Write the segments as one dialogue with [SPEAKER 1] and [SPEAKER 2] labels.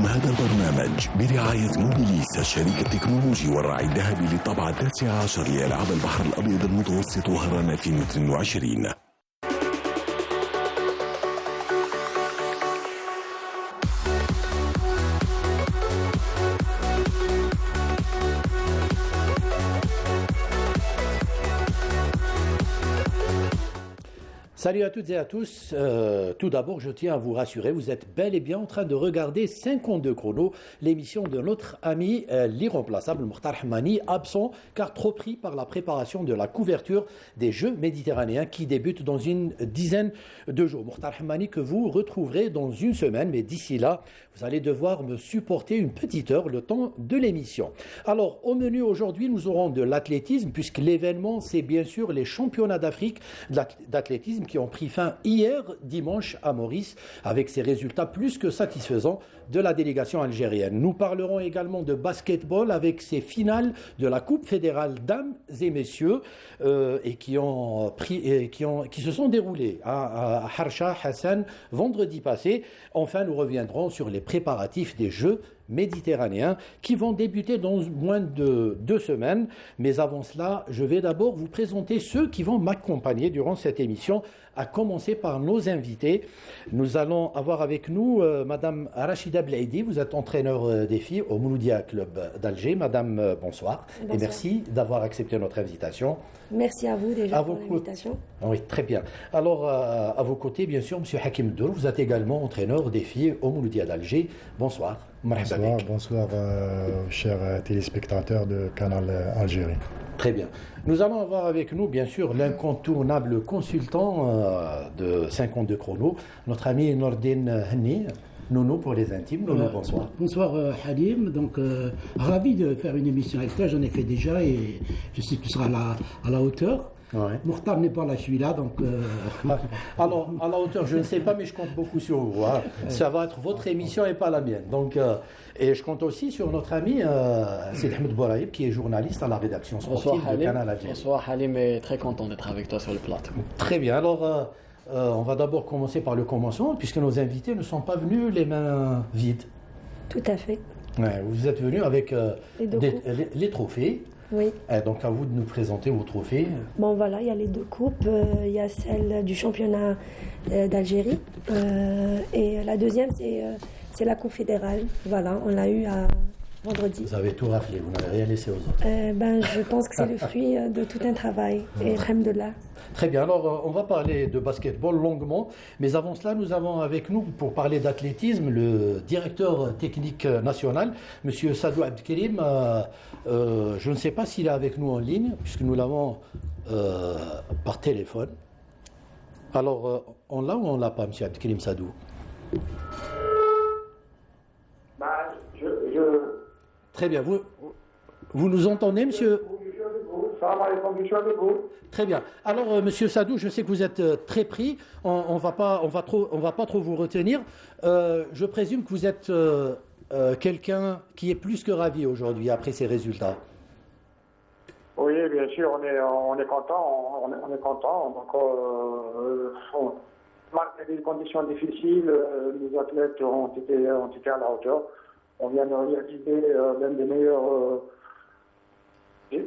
[SPEAKER 1] هذا البرنامج برعاية موبيليس الشريك التكنولوجي والراعي الذهبي للطبعة 19 لألعاب البحر الأبيض المتوسط وهران 2022.
[SPEAKER 2] Salut à toutes et à tous. Tout d'abord, je tiens à vous rassurer, vous êtes bel et bien en train de regarder 52 chronos, l'émission de notre ami l'irremplaçable Mokhtar Hammani, absent car trop pris par la préparation de la couverture des Jeux méditerranéens qui débutent dans une dizaine de jours. Mokhtar Hammani que vous retrouverez dans une semaine, mais d'ici là, vous allez devoir me supporter une petite heure le temps de l'émission. Alors, au menu aujourd'hui, nous aurons de l'athlétisme, puisque l'événement, c'est bien sûr les championnats d'Afrique d'athlétisme qui ont pris fin hier dimanche à Maurice avec ces résultats plus que satisfaisants de la délégation algérienne. Nous parlerons également de basketball avec ces finales de la Coupe fédérale dames et messieurs et qui se sont déroulées à Harsha Hassan vendredi passé. Enfin, nous reviendrons sur les préparatifs des Jeux méditerranéens qui vont débuter dans moins de 2 semaines. Mais avant cela, je vais d'abord vous présenter ceux qui vont m'accompagner durant cette émission, à commencer par nos invités. Nous allons avoir avec nous Madame Rachida Blaidi, vous êtes entraîneur des filles au Mouloudia Club d'Alger. Madame, bonsoir. Bonsoir. Et merci d'avoir accepté notre invitation.
[SPEAKER 3] Merci à vous déjà pour l'invitation.
[SPEAKER 2] Oui, très bien. Alors, à vos côtés, bien sûr, Monsieur Hakim Dour, vous êtes également entraîneur des filles au Mouloudia d'Alger. Bonsoir.
[SPEAKER 4] Bonsoir, chers téléspectateurs de Canal Algérie.
[SPEAKER 2] Très bien. Nous allons avoir avec nous, bien sûr, l'incontournable consultant de 52 chronos, notre ami Nordine Henni. Nounou pour les intimes. Nounou, bonsoir.
[SPEAKER 5] Bonsoir Halim. Donc, ravi de faire une émission avec toi. J'en ai fait déjà et je sais que tu seras à la hauteur. Ouais. Mokhtar n'est pas là, je suis là, donc...
[SPEAKER 2] Alors, à la hauteur, je ne sais pas, mais je compte beaucoup sur vous. Hein. Ça va être votre émission et pas la mienne. Donc, et je compte aussi sur notre ami Sid Ahmed Bouraïb, qui est journaliste à la rédaction sportive de Canal Algérie.
[SPEAKER 6] Bonsoir Halim, et très content d'être avec toi sur le plateau.
[SPEAKER 2] Très bien. Alors, on va d'abord commencer par le commencement, puisque nos invités ne sont pas venus les mains vides.
[SPEAKER 3] Tout à fait.
[SPEAKER 2] Ouais, vous êtes venus avec les trophées.
[SPEAKER 3] Oui.
[SPEAKER 2] Donc à vous de nous présenter vos trophées.
[SPEAKER 3] Bon voilà, il y a les 2 coupes. Il y a celle du championnat d'Algérie et la deuxième c'est la coupe fédérale. Voilà, on l'a eu à vendredi.
[SPEAKER 2] Vous avez tout rappelé, vous n'avez rien laissé aux autres.
[SPEAKER 3] Je pense que c'est le fruit de tout un travail. Et alhamdoulilah.
[SPEAKER 2] Très bien, alors on va parler de basketball longuement, mais avant cela, nous avons avec nous, pour parler d'athlétisme, le directeur technique national, M. Sadou Abdelkerim. Je ne sais pas s'il est avec nous en ligne, puisque nous l'avons par téléphone. Alors, on l'a ou on ne l'a pas, M. Abdelkerim Sadou? Très bien, vous nous entendez, monsieur? Très bien. Alors, Monsieur Sadou, je sais que vous êtes très pris. On va pas trop vous retenir. Je présume que vous êtes quelqu'un qui est plus que ravi aujourd'hui après ces résultats.
[SPEAKER 7] Oui, bien sûr, on est content. On est content. Donc, malgré des conditions difficiles, les athlètes ont été à la hauteur. On vient de réaliser l'une des meilleures.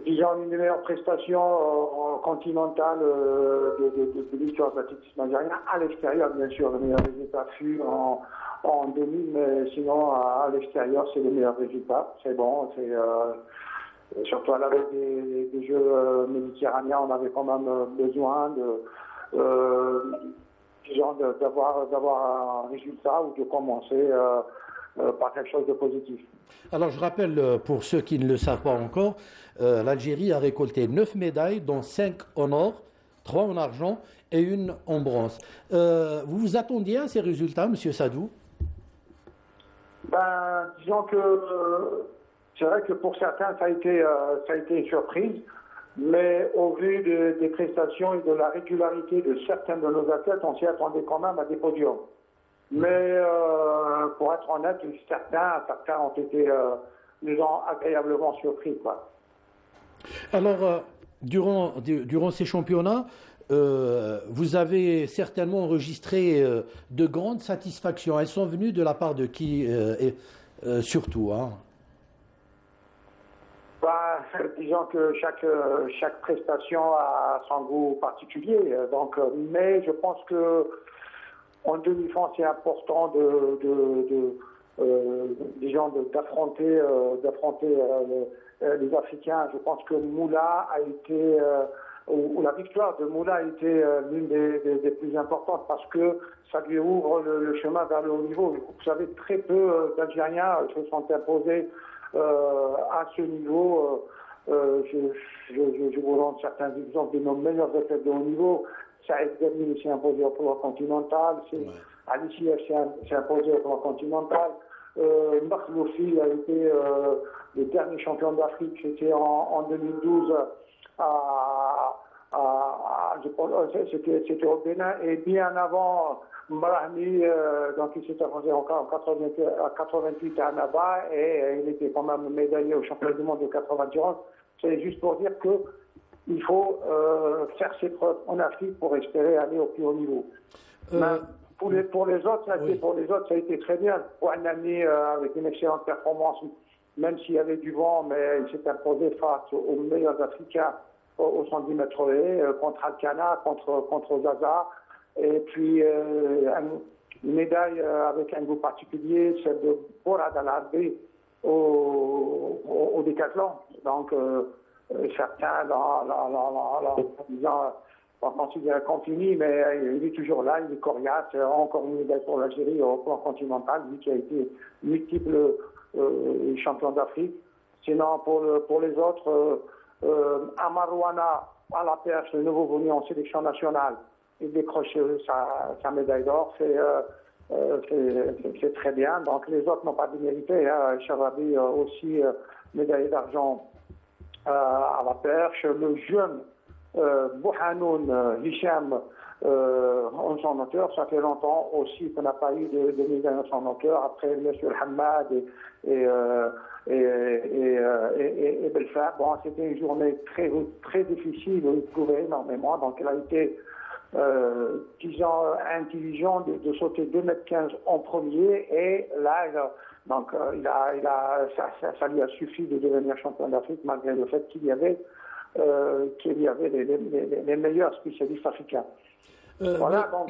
[SPEAKER 7] Disons une des meilleures prestations continentales de l'histoire de l'athlétisme algérien. À l'extérieur, bien sûr, le meilleur résultat fut en 2000, mais sinon, à l'extérieur, c'est le meilleur résultat. C'est bon, surtout à la veille des Jeux méditerranéens, on avait quand même besoin d'avoir un résultat ou de commencer par quelque chose de positif.
[SPEAKER 2] Alors je rappelle, pour ceux qui ne le savent pas encore, l'Algérie a récolté 9 médailles, dont 5 en or, 3 en argent et 1 en bronze. Vous vous attendiez à ces résultats, M. Sadou?
[SPEAKER 7] Disons que c'est vrai que pour certains, ça a été une surprise, mais au vu des prestations et de la régularité de certains de nos athlètes, on s'y attendait quand même à des podiums. Mais pour être honnête, certains ont été nous ont agréablement surpris, quoi.
[SPEAKER 2] Alors, durant ces championnats, vous avez certainement enregistré de grandes satisfactions. Elles sont venues de la part de qui surtout. Hein.
[SPEAKER 7] Disons que chaque prestation a son goût particulier. Donc, mais je pense que en demi-fond, c'est important d'affronter les Africains. Je pense que Moula a été, ou la victoire de Moula a été l'une des plus importantes parce que ça lui ouvre le chemin vers le haut niveau. Vous savez, très peu d'Algériens se sont imposés à ce niveau. Je vous rends certains exemples de nos meilleurs athlètes de haut niveau. Saïd Ghani s'est imposé au plan continental. Ali Sief s'est imposé au plan continental. Makhloufi a été le dernier champion d'Afrique, c'était en 2012 c'était au Bénin, et bien avant Brahmi, donc il s'est imposé encore en 88 à Annaba, et il était quand même médaillé au championnat du monde de 91. C'est juste pour dire que il faut faire ses preuves en Afrique pour espérer aller au plus haut niveau. Pour les autres, ça a été très bien. Ouanani, avec une excellente performance, même s'il y avait du vent, mais il s'est imposé face aux meilleurs Africains au 110 mètres haies, contre Alcana, contre Zaza. Et puis, une médaille avec un goût particulier, celle de Bourad Al-Arbi au décathlon. Donc, certains on considère qu'on finit, mais il est toujours là, il est coriace. Encore une médaille pour l'Algérie au plan continental, lui qui a été multiple champion d'Afrique. Sinon, pour les autres, Amarouana à la perche, le nouveau venu en sélection nationale, il décroche sa médaille d'or. C'est très bien. Donc les autres n'ont pas démérité. Charabi aussi médaille d'argent à la perche. Le jeune Bouhanoun Hicham en son hauteur, ça fait longtemps aussi qu'on n'a pas eu de médaille en son hauteur, après M. Hamad et Belfast. Bon, c'était une journée très difficile, où il pouvait énormément, donc il a été intelligent de sauter 2,15 m en premier, et là ça lui a suffi de devenir champion d'Afrique, malgré le fait qu'il y avait les meilleurs spécialistes africains. Voilà, donc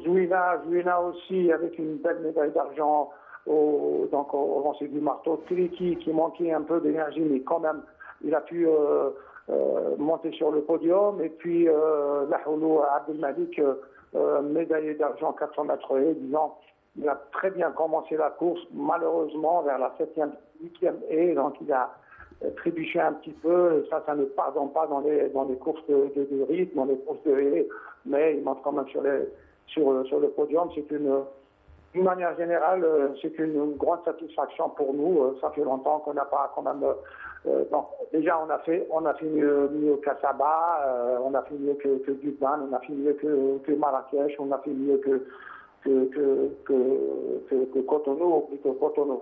[SPEAKER 7] Zouina aussi, avec une belle médaille d'argent au lancer du marteau. Triki, qui manquait un peu d'énergie, mais quand même, il a pu monter sur le podium. Et puis, Lahoulou Abdelmalik, médaillé d'argent 400 mètres haies, disant, il a très bien commencé la course, malheureusement, vers la 7e, 8e haie, donc il a trébuché un petit peu, et ça ne pardonne pas dans les courses de rythme, dans les courses de haie, mais il monte quand même sur le podium. C'est d'une manière générale, c'est une grande satisfaction pour nous. Ça fait longtemps qu'on n'a pas quand même. Donc, déjà, on a fait mieux qu'Assaba, on a fait mieux que Durban, on a fait mieux que Marrakech, on a fait mieux que Cotonou, ou plutôt Cotonou.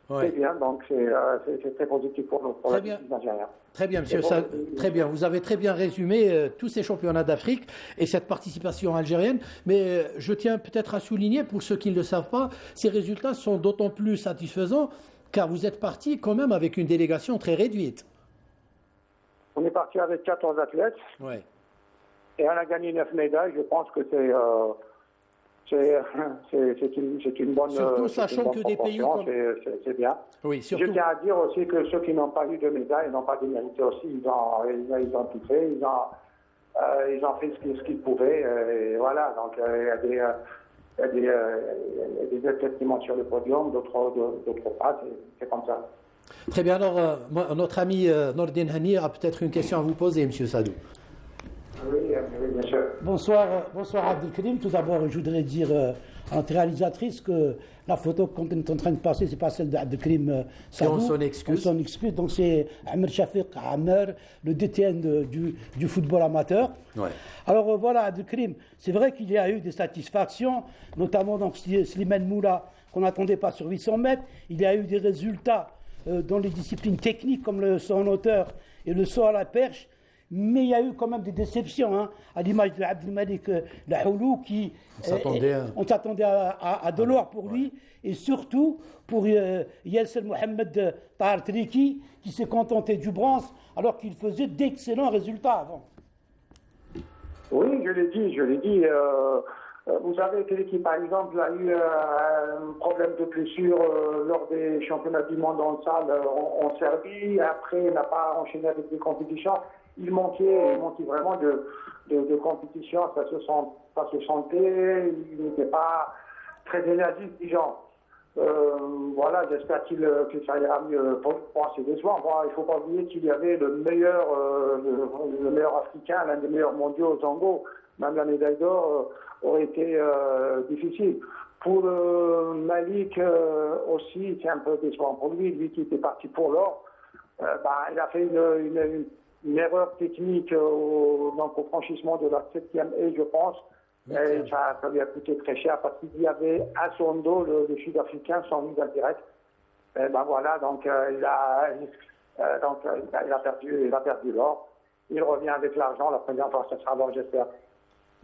[SPEAKER 2] Ouais.
[SPEAKER 7] C'est bien, donc c'est très positif pour les Algériens.
[SPEAKER 2] Très bien, monsieur. Très bien. Vous avez très bien résumé tous ces championnats d'Afrique et cette participation algérienne. Mais je tiens peut-être à souligner, pour ceux qui ne le savent pas, ces résultats sont d'autant plus satisfaisants car vous êtes parti quand même avec une délégation très réduite.
[SPEAKER 7] On est parti avec 14 athlètes.
[SPEAKER 2] Ouais.
[SPEAKER 7] Et on a gagné 9 médailles. Je pense que c'est une bonne.
[SPEAKER 2] Surtout sachant que des pays comme.
[SPEAKER 7] C'est bien.
[SPEAKER 2] Oui, surtout.
[SPEAKER 7] Je tiens à dire aussi que ceux qui n'ont pas eu de médaille n'ont pas démérité aussi. Ils ont tout fait. Ils ont fait ce qu'ils pouvaient. Et voilà. Donc il y a des athlètes qui montent sur le podium, d'autres pas. C'est comme ça.
[SPEAKER 2] Très bien. Alors, notre ami Nordin Hani a peut-être une question à vous poser, monsieur Sadou.
[SPEAKER 7] Oui, bien sûr.
[SPEAKER 5] Bonsoir Abdelkrim. Tout d'abord, je voudrais dire à notre réalisatrice que la photo qu'on est en train de passer, c'est pas celle d'Abdelkrim Sadou.
[SPEAKER 2] On s'en excuse.
[SPEAKER 5] Donc c'est Amr Shafiq Amr, le DTN du football amateur.
[SPEAKER 2] Ouais.
[SPEAKER 5] Alors voilà, Abdelkrim, c'est vrai qu'il y a eu des satisfactions, notamment dans Slimane Moula, qu'on n'attendait pas sur 800 mètres. Il y a eu des résultats dans les disciplines techniques comme le saut en hauteur et le saut à la perche. mais il y a eu quand même des déceptions, hein, à l'image de Abdelmalik Lahoulou, qui on s'attendait à de l'or pour lui, et surtout pour Yasser Mohamed Tahar Triki, qui s'est contenté du bronze, alors qu'il faisait d'excellents résultats avant.
[SPEAKER 7] Oui, je l'ai dit. Vous savez que l'équipe, par exemple, a eu un problème de blessure lors des championnats du monde en salle en Serbie. Après, il n'a pas enchaîné avec des compétitions. Il manquait vraiment de compétition. Ça se sentait. Il n'était pas très énergique, disons. Voilà, j'espère que ça ira mieux pour ses décevants. Bon, il ne faut pas oublier qu'il y avait le meilleur africain, l'un des meilleurs mondiaux, Zango. Même la médaille d'or aurait été difficile. Pour Malik aussi, c'est un peu décevant pour lui. Lui qui était parti pour l'or, il a fait une erreur technique au franchissement de la 7e haie, je pense. Et ça lui a coûté très cher parce qu'il y avait à son dos le Sud-Africain, son leader direct. Et voilà, donc il a perdu l'or. Il revient avec l'argent, la première fois, ça sera l'or, j'espère.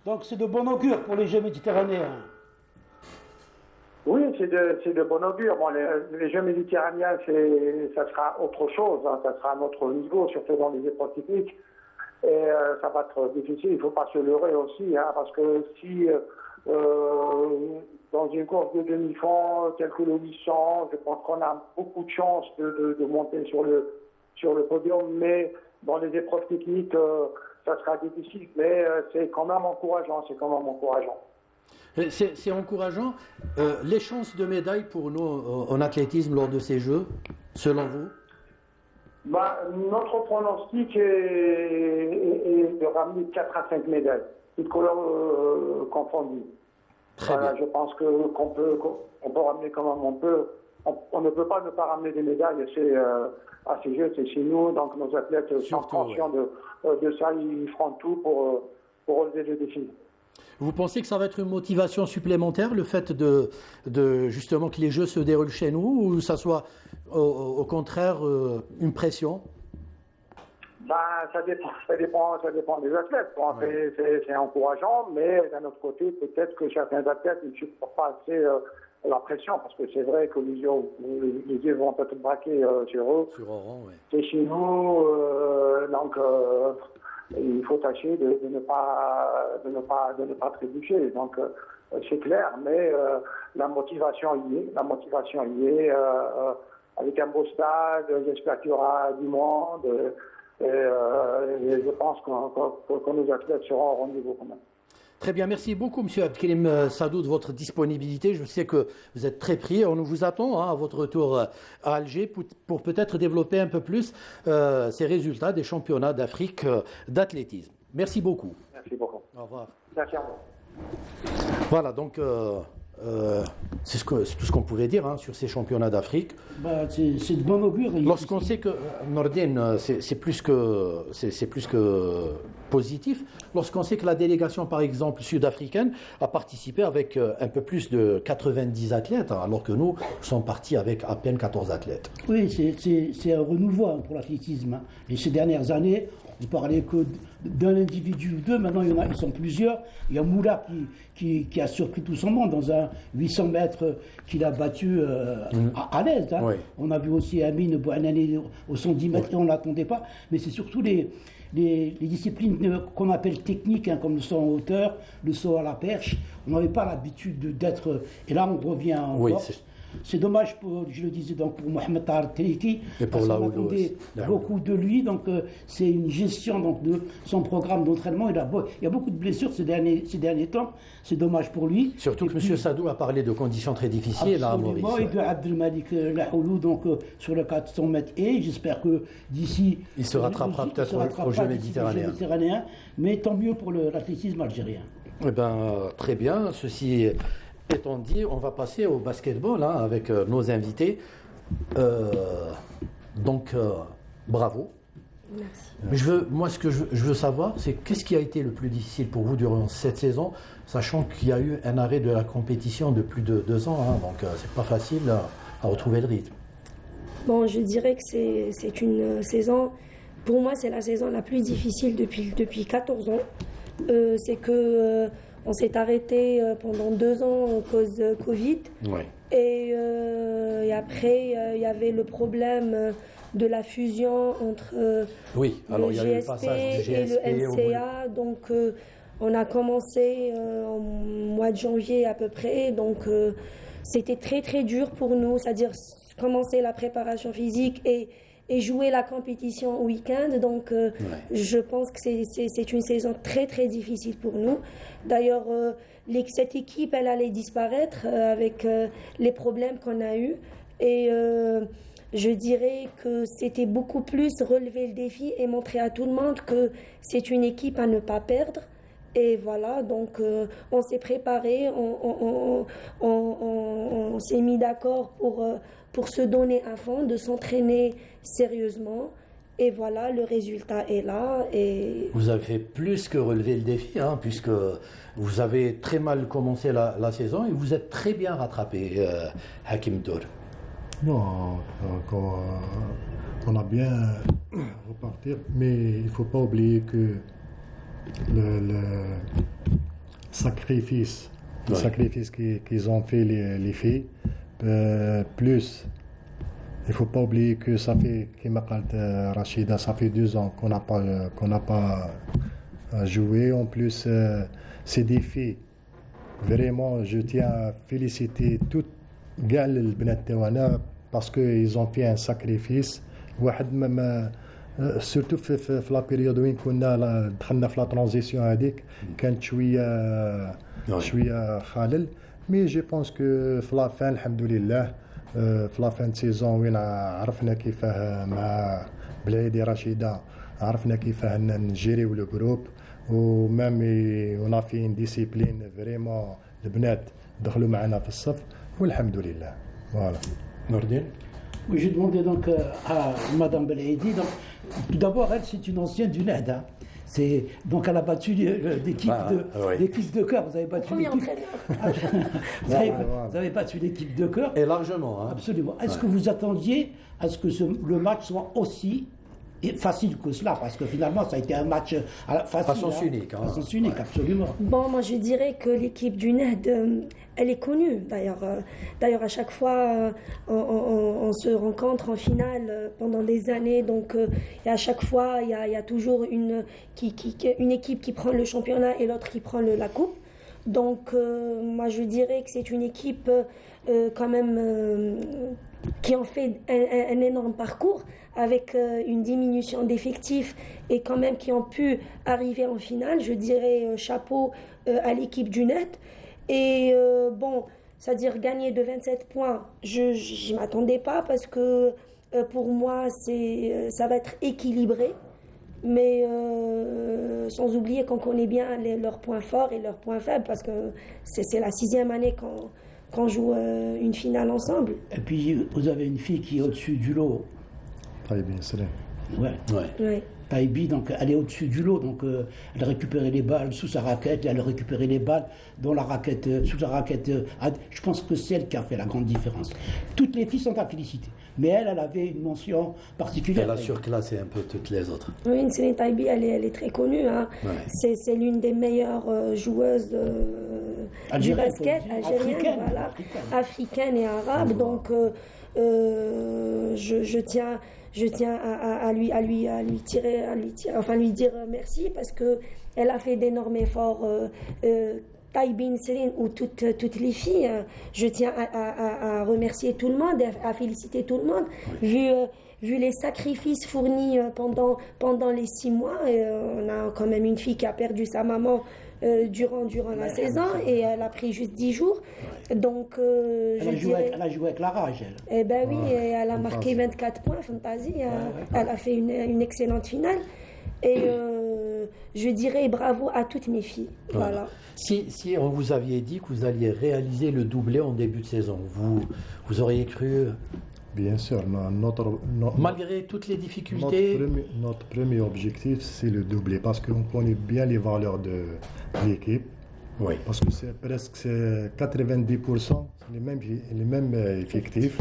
[SPEAKER 5] Donc c'est de bon augure pour les Jeux méditerranéens.
[SPEAKER 7] Oui, c'est de bon augure. Bon, les Jeux méditerranéens, ça sera autre chose, hein, ça sera à notre niveau, surtout dans les épreuves techniques. Et ça va être difficile, il ne faut pas se leurrer aussi, hein, parce que si dans une course de demi-fond, tel que le 800, je pense qu'on a beaucoup de chances de monter sur le podium, mais dans les épreuves techniques, ça sera difficile, mais c'est quand même encourageant,
[SPEAKER 2] C'est encourageant. Les chances de médaille pour nous en athlétisme lors de ces Jeux, selon vous?
[SPEAKER 7] Notre pronostic est de ramener 4 à 5 médailles, toutes couleurs confondues. Voilà, je pense qu'on peut ramener comme on peut. On ne peut pas ne pas ramener des médailles à ces Jeux, c'est chez nous. Donc nos athlètes sont conscients de ça, ils feront tout pour relever le défi.
[SPEAKER 2] Vous pensez que ça va être une motivation supplémentaire, le fait de justement que les Jeux se déroulent chez nous, ou ça soit au contraire une pression?
[SPEAKER 7] Ça dépend des athlètes. Bon, c'est encourageant, mais d'un autre côté, peut-être que certains athlètes ne supportent pas assez la pression, parce que c'est vrai que les yeux vont être braqués sur eux. C'est chez nous, donc il faut tâcher de ne pas trébucher. Donc c'est clair, mais la motivation y est. Avec un beau stade, j'espère qu'il y aura du monde. Et je pense que nos athlètes seront au rendez-vous quand même.
[SPEAKER 2] Très bien, merci beaucoup M. Abdelkarim Sadou de votre disponibilité. Je sais que vous êtes très pris. On vous attend à votre retour à Alger pour peut-être développer un peu plus ces résultats des championnats d'Afrique d'athlétisme. Merci beaucoup.
[SPEAKER 7] Merci beaucoup.
[SPEAKER 2] Au revoir.
[SPEAKER 7] Merci à vous.
[SPEAKER 2] Voilà, donc c'est tout ce qu'on pouvait dire sur ces championnats d'Afrique.
[SPEAKER 5] C'est de bon augure.
[SPEAKER 2] Lorsqu'on sait que Nordin, c'est plus que positif. Lorsqu'on sait que la délégation, par exemple, sud-africaine, a participé avec un peu plus de 90 athlètes, alors que nous sommes partis avec à peine 14 athlètes.
[SPEAKER 5] Oui, c'est un renouveau pour l'athlétisme. Et ces dernières années, on parlait que d'un individu ou deux, maintenant ils sont plusieurs. Il y a Moula qui a surpris tout son monde dans un 800 mètres qu'il a battu à l'aise. Hein. Oui. On a vu aussi Amine Bouanani au 110 mètres, on ne l'attendait pas. Mais c'est surtout les disciplines qu'on appelle techniques, comme le saut en hauteur, le saut à la perche. On n'avait pas l'habitude d'être... Et là, on revient en force. C'est dommage, je le disais, donc, pour Mohamed Tahar Triki, parce qu'on attendait beaucoup de lui. Donc, c'est une gestion de son programme d'entraînement. Il y a beaucoup de blessures ces derniers temps. C'est dommage pour lui.
[SPEAKER 2] Surtout que M. Sadou a parlé de conditions très difficiles à Maurice.
[SPEAKER 5] Et de Abdelmalik Lahoulou, donc, sur le 400 mètres. Et j'espère que d'ici...
[SPEAKER 2] Il se rattrapera peut-être au Jeux méditerranéens.
[SPEAKER 5] Mais tant mieux pour l'athlétisme algérien.
[SPEAKER 2] Eh bien, très bien. Ceci étant dit, on va passer au basketball avec nos invités. Bravo.
[SPEAKER 3] Merci.
[SPEAKER 2] Moi, ce que je veux savoir, c'est qu'est-ce qui a été le plus difficile pour vous durant cette saison, sachant qu'il y a eu un arrêt de la compétition de plus de 2 ans, donc c'est pas facile à retrouver le rythme.
[SPEAKER 3] Bon, je dirais que c'est une saison pour moi, c'est la saison la plus difficile depuis 14 ans. C'est que on s'est arrêté pendant 2 ans à cause de Covid.
[SPEAKER 2] Ouais.
[SPEAKER 3] Et après, il y avait le problème de la fusion entre
[SPEAKER 2] Oui, alors
[SPEAKER 3] le
[SPEAKER 2] il y a eu le
[SPEAKER 3] GSP
[SPEAKER 2] passage du
[SPEAKER 3] et
[SPEAKER 2] GSP
[SPEAKER 3] le MCA. Donc, on a commencé en mois de janvier à peu près. Donc, c'était très très dur pour nous, c'est-à-dire commencer la préparation physique et jouer la compétition au week-end. Donc, je pense que c'est une saison très très difficile pour nous. D'ailleurs, cette équipe, elle allait disparaître avec les problèmes qu'on a eus. Et je dirais que c'était beaucoup plus relever le défi et montrer à tout le monde que c'est une équipe à ne pas perdre. Et voilà, donc on s'est préparé, on s'est mis d'accord pour se donner à fond, de s'entraîner sérieusement. Et voilà, le résultat est là. Et
[SPEAKER 2] Vous avez fait plus que relever le défi, hein, puisque vous avez très mal commencé la saison et vous êtes très bien rattrapé, Hakim Dour.
[SPEAKER 4] Non, on a bien reparti, mais il ne faut pas oublier que le sacrifice qu'ils ont fait les filles, plus il ne faut pas oublier que ça fait, comme a dit Rachida, ça fait 2 ans qu'on n'a pas joué. En plus, c'est des filles. Vraiment, je tiens à féliciter toutes les bnat tawana parce qu'ils ont fait un sacrifice. سورتو في لا بيريود وين كنا دخلنا في لا ترانزيسيون هذيك كانت شويه خالل مي جي بونس كو في لا فان الحمد لله في لا فان سيزون وين عرفنا كيفاه مع بلعيدي رشيده عرفنا كيفاه نجيريو لو جروب ومام اون في ان ديسيبلين فريمون البنات دخلوا معنا في الصف والحمد لله فوالا
[SPEAKER 2] نور الدين.
[SPEAKER 5] Oui, j'ai demandé donc à Madame Belaïdi. Donc, tout d'abord, elle, c'est une ancienne du NED. Hein. Donc, elle a battu l'équipe de cœur. Vous avez battu
[SPEAKER 3] premier
[SPEAKER 5] l'équipe.
[SPEAKER 3] entraîneur.
[SPEAKER 5] Vous avez battu l'équipe de cœur.
[SPEAKER 2] Et largement. Hein.
[SPEAKER 5] Absolument. Est-ce que vous attendiez à ce que le match soit aussi facile que cela? Parce que finalement, ça a été un match facile.
[SPEAKER 2] À sens unique.
[SPEAKER 5] À sens unique, absolument.
[SPEAKER 3] Bon, moi je dirais que l'équipe du NED, elle est connue. D'ailleurs, à chaque fois, on se rencontre en finale pendant des années. Donc, et à chaque fois, il y a toujours une équipe qui prend le championnat et l'autre qui prend la coupe. Donc, moi je dirais que c'est une équipe quand même qui ont fait un énorme parcours avec une diminution d'effectifs et quand même qui ont pu arriver en finale. Je dirais chapeau à l'équipe du NED. Et bon, c'est-à-dire gagner de 27 points, je ne m'attendais pas parce que pour moi, ça va être équilibré. Mais sans oublier qu'on connaît bien leurs points forts et leurs points faibles parce que c'est la 6e année qu'on joue une finale ensemble.
[SPEAKER 5] Et puis, vous avez une fille qui est au-dessus du lot.
[SPEAKER 4] طيب سلام.
[SPEAKER 3] Ouais.
[SPEAKER 5] Taïbi, donc elle est au-dessus du lot, donc elle récupérait les balles sous sa raquette, elle récupérait les balles dans la raquette, sous sa raquette. Je pense que c'est elle qui a fait la grande différence. Toutes les filles sont à féliciter, mais elle avait une mention particulière.
[SPEAKER 2] Elle a surclassé un peu toutes les autres.
[SPEAKER 3] Oui, Nsene Taïbi, elle est très connue. Hein.
[SPEAKER 2] Ouais.
[SPEAKER 3] C'est l'une des meilleures joueuses du basket algérienne, africaine et arabe. Donc, je tiens à lui dire merci parce que elle a fait d'énormes efforts. Taïbine, Céline ou toutes les filles, je tiens à remercier tout le monde, à féliciter tout le monde, vu les sacrifices fournis pendant les 6 mois. On a quand même une fille qui a perdu sa maman durant la saison et elle a pris juste 10 jours. Donc,
[SPEAKER 5] elle a joué avec la rage, elle.
[SPEAKER 3] Eh ben oui, elle a marqué 24 points, Fantasy. Elle a fait une excellente finale. Et je dirais bravo à toutes mes filles. Voilà.
[SPEAKER 2] Si on vous aviez dit que vous alliez réaliser le doublé en début de saison, vous auriez cru.
[SPEAKER 4] Bien sûr,
[SPEAKER 2] Malgré toutes les difficultés.
[SPEAKER 4] Notre premier objectif, c'est le doublé, parce qu'on connaît bien les valeurs de l'équipe.
[SPEAKER 2] Oui.
[SPEAKER 4] Parce que c'est presque 90% les mêmes effectifs.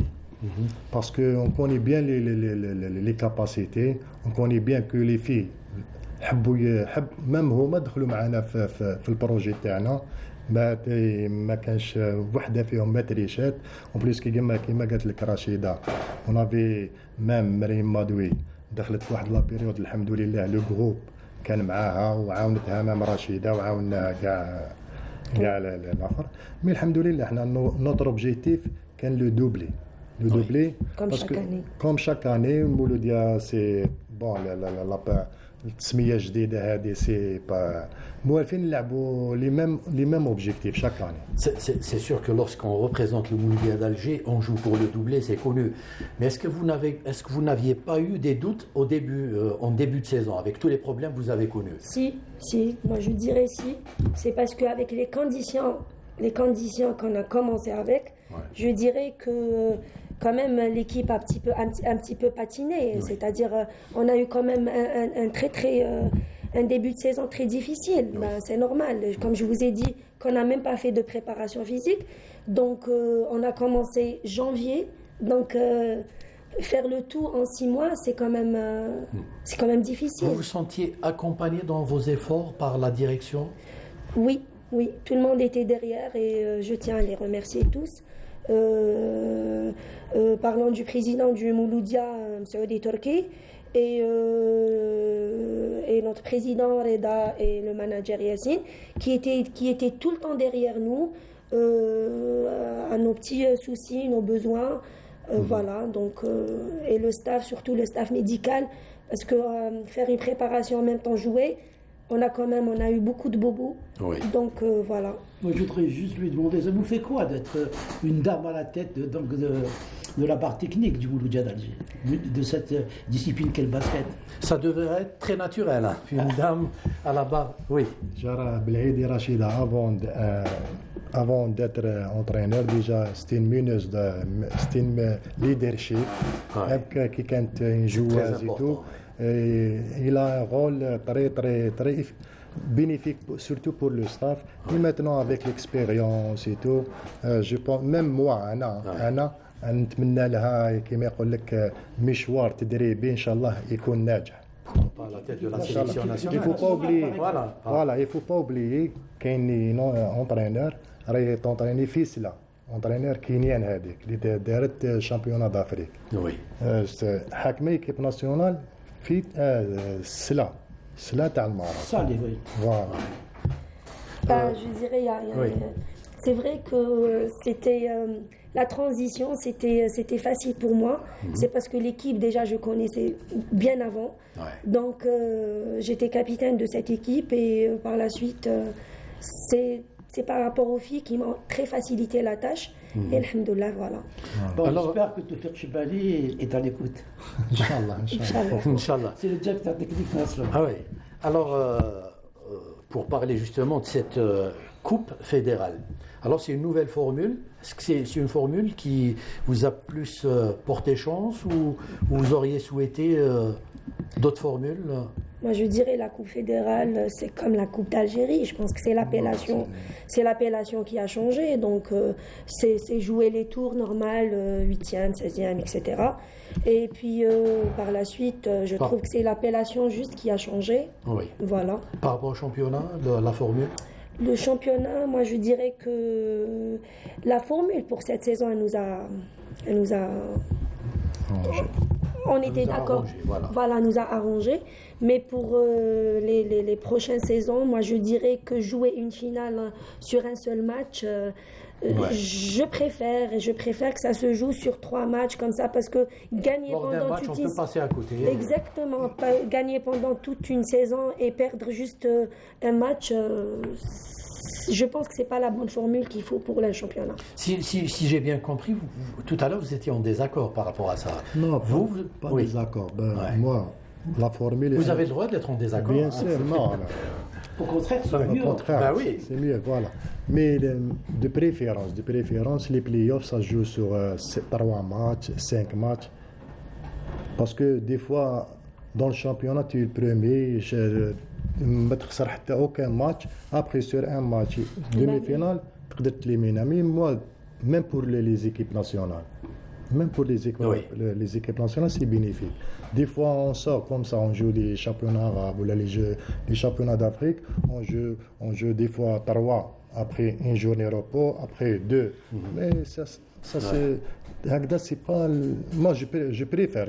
[SPEAKER 4] Parce qu'on connaît bien les capacités, on connaît bien que les filles même هما دخلوا معنا في البروجي تاعنا ما كانش وحده فيهم ما تريشات اون بليس كيما قالت لك رشيده ونافي مام مريم مادوي دخلت في واحد لا بيريود الحمد لله لو جروب كان معاها وعاونتها مام رشيده وعاوننا كاع الاخر مي الحمد لله احنا نوتر اوبجيكتيف كان لو دوبلي كوم شاك اني مولوديا سي بون لا التسميه جديده هذه سي با موالفين نلعبوا لي ميم اوبجيكتيف شاك اني.
[SPEAKER 2] C'est sûr que lorsqu'on représente le Mouloudia d'Alger, on joue pour le doublé, c'est connu. Mais est-ce que vous n'aviez pas eu des doutes au début, en début de saison, avec tous les problèmes que vous avez connus?
[SPEAKER 3] Si, moi je dirais si. C'est parce qu'avec les conditions qu'on a commencé avec, je dirais que quand même l'équipe a un petit peu patiné. C'est-à-dire on a eu quand même un début de saison très difficile. Ben, c'est normal. Comme je vous ai dit, qu'on n'a même pas fait de préparation physique. Donc on a commencé janvier. Donc faire le tout en 6 mois, c'est quand même difficile.
[SPEAKER 2] Vous vous sentiez accompagné dans vos efforts par la direction?
[SPEAKER 3] Oui, tout le monde était derrière et je tiens à les remercier tous. Parlant du président du Mouloudia, Saoudi Turki, et notre président Reda et le manager Yassine, qui étaient tout le temps derrière nous, à nos petits soucis, nos besoins. Voilà, donc, et le staff, surtout le staff médical, parce que faire une préparation en même temps jouer, on a eu beaucoup de bobos.
[SPEAKER 2] Oui.
[SPEAKER 3] Donc voilà.
[SPEAKER 5] Moi, je voudrais juste lui demander, ça vous fait quoi d'être une dame à la tête de la barre technique du Mouloudia d'Alger, de cette discipline qu'est le basket?
[SPEAKER 2] Ça devrait être très naturel, hein, une dame à la barre. Oui.
[SPEAKER 4] Jara Belhaidi Rachida, avant d'être entraîneur, déjà, c'était une meneuse, c'était une leadership, qui quand une joueuse et tout. Et il a un rôle très bénéfique, surtout pour le staff. Et maintenant, avec l'expérience et tout, je pense, même moi, أنا نتمنى لها كما يقول لك مشوار تدريبي إن شاء الله يكون ناجح.
[SPEAKER 2] À la tête de la sélection nationale.
[SPEAKER 4] Il faut pas oublier.
[SPEAKER 2] Voilà.
[SPEAKER 4] Il faut pas oublier qu'un entraîneur راهي تونطريني في سلا. entraîneur كينيان هذيك اللي دارت شامبيونات دافريك.
[SPEAKER 2] Oui.
[SPEAKER 4] حاكمه ايكيب ناسيونال في سلا تاع المعرض.
[SPEAKER 5] Ça, oui.
[SPEAKER 4] Voilà.
[SPEAKER 3] Je dirais, c'est vrai que c'était la transition, c'était facile pour moi. C'est parce que l'équipe, déjà, je connaissais bien avant. Donc, j'étais capitaine de cette équipe et par la suite, c'est par rapport aux filles qui m'ont très facilité la tâche. Et alhamdoulilah, voilà.
[SPEAKER 5] Bon, j'espère que Tawfiq Chibali est à l'écoute.
[SPEAKER 2] Inch'Allah.
[SPEAKER 5] C'est le directeur technique national.
[SPEAKER 2] Ah oui. Alors, pour parler justement de cette coupe fédérale. Alors, c'est une nouvelle formule. Est-ce que c'est une formule qui vous a plus porté chance ou vous auriez souhaité d'autres formules?
[SPEAKER 3] Moi, je dirais la Coupe fédérale, c'est comme la Coupe d'Algérie. Je pense que c'est l'appellation qui a changé. Donc, c'est jouer les tours normales, 8e, 16e, etc. Et puis, par la suite, je trouve que c'est l'appellation juste qui a changé.
[SPEAKER 2] Oui.
[SPEAKER 3] Voilà.
[SPEAKER 2] Par rapport au championnat, la formule?
[SPEAKER 3] Le championnat, moi, je dirais que la formule pour cette saison, elle nous a on était d'accord. Voilà, nous a arrangé. Mais pour les prochaines saisons, moi, je dirais que jouer une finale sur un seul match, je préfère que ça se joue sur 3 matchs comme ça, parce que gagner pendant
[SPEAKER 2] toute une saison, on peut passer à côté.
[SPEAKER 3] Exactement, gagner pendant toute une saison et perdre juste un match. Je pense que c'est pas la bonne formule qu'il faut pour le championnat.
[SPEAKER 2] Si j'ai bien compris, tout à l'heure vous étiez en désaccord par rapport à ça.
[SPEAKER 4] Non, pas désaccord. Moi, la formule.
[SPEAKER 2] Vous avez le droit d'être en désaccord.
[SPEAKER 4] Bien sûr, non.
[SPEAKER 5] Au contraire, c'est mieux.
[SPEAKER 4] Au contraire,
[SPEAKER 2] oui.
[SPEAKER 4] C'est mieux, voilà. Mais de préférence, les playoffs, ça se joue sur 3 matchs, 5 matchs. Parce que des fois, dans le championnat, tu es le premier. ما تخسر حتى aucun match. Après sur un match demi-finale تقدر تليمينا. Mais moi, même pour les équipes nationales, même pour les équipes,
[SPEAKER 2] Oui.
[SPEAKER 4] les équipes nationales, c'est bénéfique. Des fois, on sort comme ça, on joue les championnats arabes ou là, les championnats d'Afrique. On joue des fois 3, après une journée repos, après 2. Mais ça c'est pas. Moi, je préfère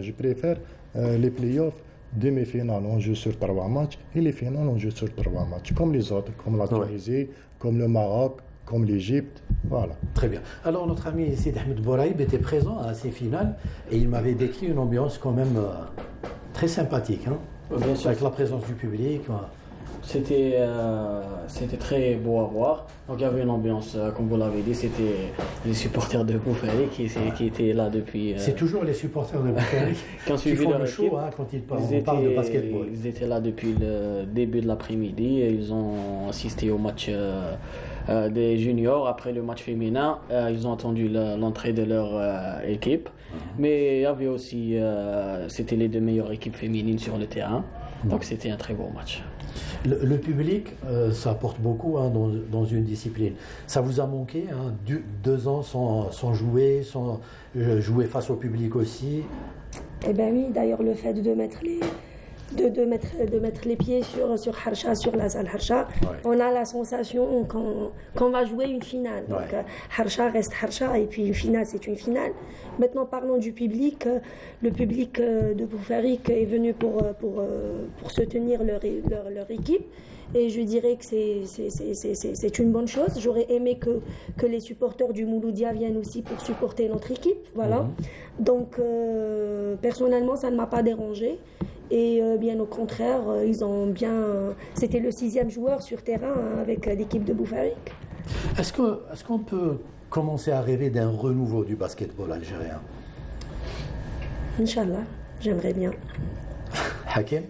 [SPEAKER 4] les playoffs. Demi-finale, on joue sur 3 matchs, et les finales, on joue sur 3 matchs, comme les autres, comme la Tunisie, comme le Maroc, comme l'Égypte, voilà.
[SPEAKER 2] Très bien. Alors, notre ami Sid Ahmed Bouraïb était présent à ces finales et il m'avait décrit une ambiance quand même très sympathique, hein,
[SPEAKER 6] Bien sûr,
[SPEAKER 2] avec la présence du public.
[SPEAKER 6] c'était très beau à voir. Donc il y avait une ambiance, comme vous l'avez dit, c'était les supporters de Bouffery qui étaient là depuis.
[SPEAKER 2] C'est toujours les supporters de Bouffery
[SPEAKER 6] qui ont
[SPEAKER 2] qui
[SPEAKER 6] suivi
[SPEAKER 2] font
[SPEAKER 6] leur
[SPEAKER 2] le
[SPEAKER 6] équipe.
[SPEAKER 2] show hein, quand on parle de basketball.
[SPEAKER 6] Ils étaient là depuis le début de l'après-midi. Ils ont assisté au match des juniors. Après le match féminin, ils ont attendu l'entrée de leur équipe. Mais il y avait aussi, c'était les 2 meilleures équipes féminines sur le terrain. Donc c'était un très beau match.
[SPEAKER 2] Le public, ça apporte beaucoup hein, dans une discipline. Ça vous a manqué, hein, 2 ans sans jouer, sans jouer face au public aussi?
[SPEAKER 3] Eh bien oui, d'ailleurs le fait de mettre les pieds sur Harsha, sur la salle Harsha, on a la sensation qu'on va jouer une finale. Donc Harsha reste Harsha et puis une finale c'est une finale. Maintenant parlons du public. Le public de Bouffery est venu pour soutenir leur équipe. Et je dirais que c'est une bonne chose. J'aurais aimé que les supporters du Mouloudia viennent aussi pour supporter notre équipe. Voilà. Donc personnellement ça ne m'a pas dérangé. Et bien au contraire, ils ont bien. C'était le 6e joueur sur terrain hein, avec l'équipe de Bouffery.
[SPEAKER 2] Est-ce qu'on peut commencer à rêver d'un renouveau du basketball algérien?
[SPEAKER 3] Inch'Allah, j'aimerais bien.
[SPEAKER 2] Hakim?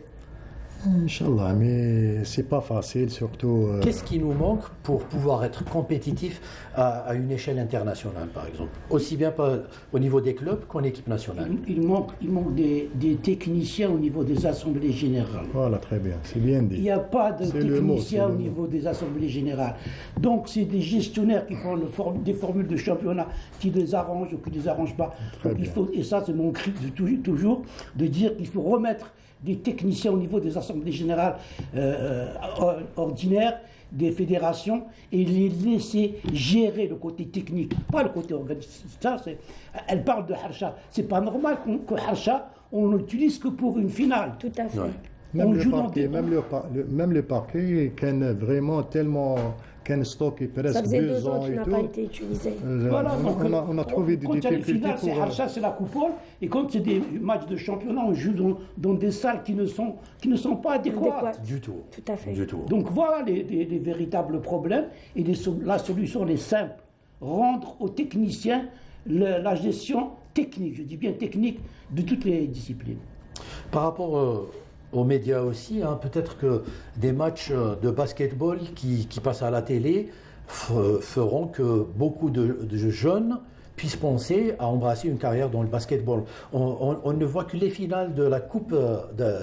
[SPEAKER 4] Inch'Allah, mais c'est pas facile, surtout.
[SPEAKER 2] Qu'est-ce qui nous manque pour pouvoir être compétitif à une échelle internationale, par exemple? Aussi bien au niveau des clubs qu'en équipe nationale.
[SPEAKER 5] Il manque des techniciens au niveau des assemblées générales.
[SPEAKER 4] Voilà, très bien, c'est bien dit.
[SPEAKER 5] Il n'y a pas de
[SPEAKER 4] C'est le mot,
[SPEAKER 5] techniciens
[SPEAKER 4] c'est
[SPEAKER 5] au
[SPEAKER 4] le
[SPEAKER 5] niveau des assemblées générales. Donc, c'est des gestionnaires qui font des formules de championnat qui les arrangent ou qui ne les arrangent pas.
[SPEAKER 4] Très
[SPEAKER 5] Donc, et ça, c'est mon cri toujours, de dire qu'il faut remettre des techniciens au niveau des assemblées générales ordinaires, des fédérations, et les laisser gérer le côté technique, pas le côté organisationnel. Elle parle de Harsha. C'est pas normal que Harsha, on l'utilise que pour une finale.
[SPEAKER 3] Tout à fait.
[SPEAKER 4] Même
[SPEAKER 5] On
[SPEAKER 4] le
[SPEAKER 5] joue
[SPEAKER 4] parquet, même le parquet, qu'un vraiment tellement qu'un stock est presque
[SPEAKER 3] Ça faisait
[SPEAKER 4] 2 ans
[SPEAKER 3] qu'il
[SPEAKER 4] et
[SPEAKER 3] n'a
[SPEAKER 4] tout.
[SPEAKER 3] pas été utilisé.
[SPEAKER 5] Voilà, donc,
[SPEAKER 4] on a trouvé des
[SPEAKER 5] quand il y a les
[SPEAKER 4] difficultés
[SPEAKER 5] finales, c'est
[SPEAKER 4] pour.
[SPEAKER 5] Harsha, c'est la coupole, et quand c'est des matchs de championnat, on joue dans des salles qui ne sont pas adéquates.
[SPEAKER 3] Adéquate.
[SPEAKER 2] Du tout.
[SPEAKER 3] Tout à fait.
[SPEAKER 2] Du tout.
[SPEAKER 5] Donc voilà les véritables problèmes, et la solution elle est simple: rendre aux techniciens la gestion technique, je dis bien technique, de toutes les disciplines.
[SPEAKER 2] Par rapport aux médias aussi, hein, peut-être que des matchs de basketball qui passent à la télé feront que beaucoup de jeunes puissent penser à embrasser une carrière dans le basketball. On ne voit que les finales de la Coupe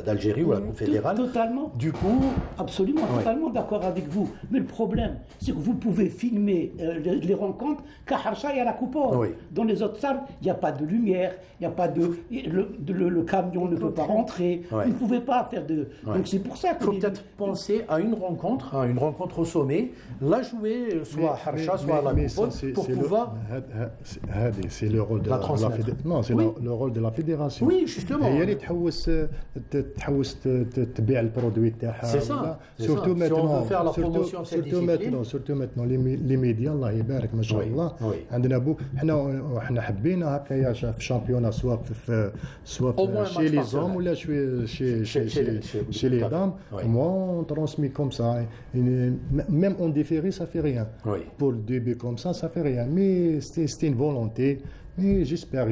[SPEAKER 2] d'Algérie ou la Coupe fédérale.
[SPEAKER 5] Totalement.
[SPEAKER 2] Du coup,
[SPEAKER 5] Absolument, totalement d'accord avec vous. Mais le problème, c'est que vous pouvez filmer les rencontres qu'à Harsha et à la coupole.
[SPEAKER 2] Oui.
[SPEAKER 5] Dans les autres salles, il n'y a pas de lumière, il n'y a pas le camion ne peut pas rentrer.
[SPEAKER 2] Ouais.
[SPEAKER 5] Vous ne pouvez pas faire de.
[SPEAKER 2] Ouais.
[SPEAKER 5] Donc c'est pour ça
[SPEAKER 2] il
[SPEAKER 5] que.
[SPEAKER 2] faut peut-être penser à une rencontre au sommet, la jouer soit à Harsha, soit à la Coupe, pour pouvoir...
[SPEAKER 4] C'est le rôle de
[SPEAKER 2] La
[SPEAKER 4] la
[SPEAKER 2] transmettre.
[SPEAKER 4] fédération. Non, c'est
[SPEAKER 2] Oui.
[SPEAKER 4] le rôle de la fédération.
[SPEAKER 2] Oui, justement.
[SPEAKER 4] هي اللي تحوس تبيع البرودوي تاعها.
[SPEAKER 2] C'est ça, c'est
[SPEAKER 4] Surtout
[SPEAKER 2] ça. Si on
[SPEAKER 4] maintenant.
[SPEAKER 2] veut faire la promotion de cette discipline.
[SPEAKER 4] Surtout maintenant les médias الله يبارك ما شاء
[SPEAKER 2] Oui,
[SPEAKER 4] الله.
[SPEAKER 2] oui.
[SPEAKER 4] عندنا احنا حبينا هكايا في شامبيونا سواء
[SPEAKER 2] Au moins un
[SPEAKER 4] chez
[SPEAKER 2] match
[SPEAKER 4] les
[SPEAKER 2] par semaine.
[SPEAKER 4] hommes ou là chez les dames.
[SPEAKER 2] Oui.
[SPEAKER 4] Moi on transmet comme ça. Même en différé ça fait rien.
[SPEAKER 2] Oui.
[SPEAKER 4] Pour le début comme ça fait rien. Mais c'était une volonté. Mais j'espère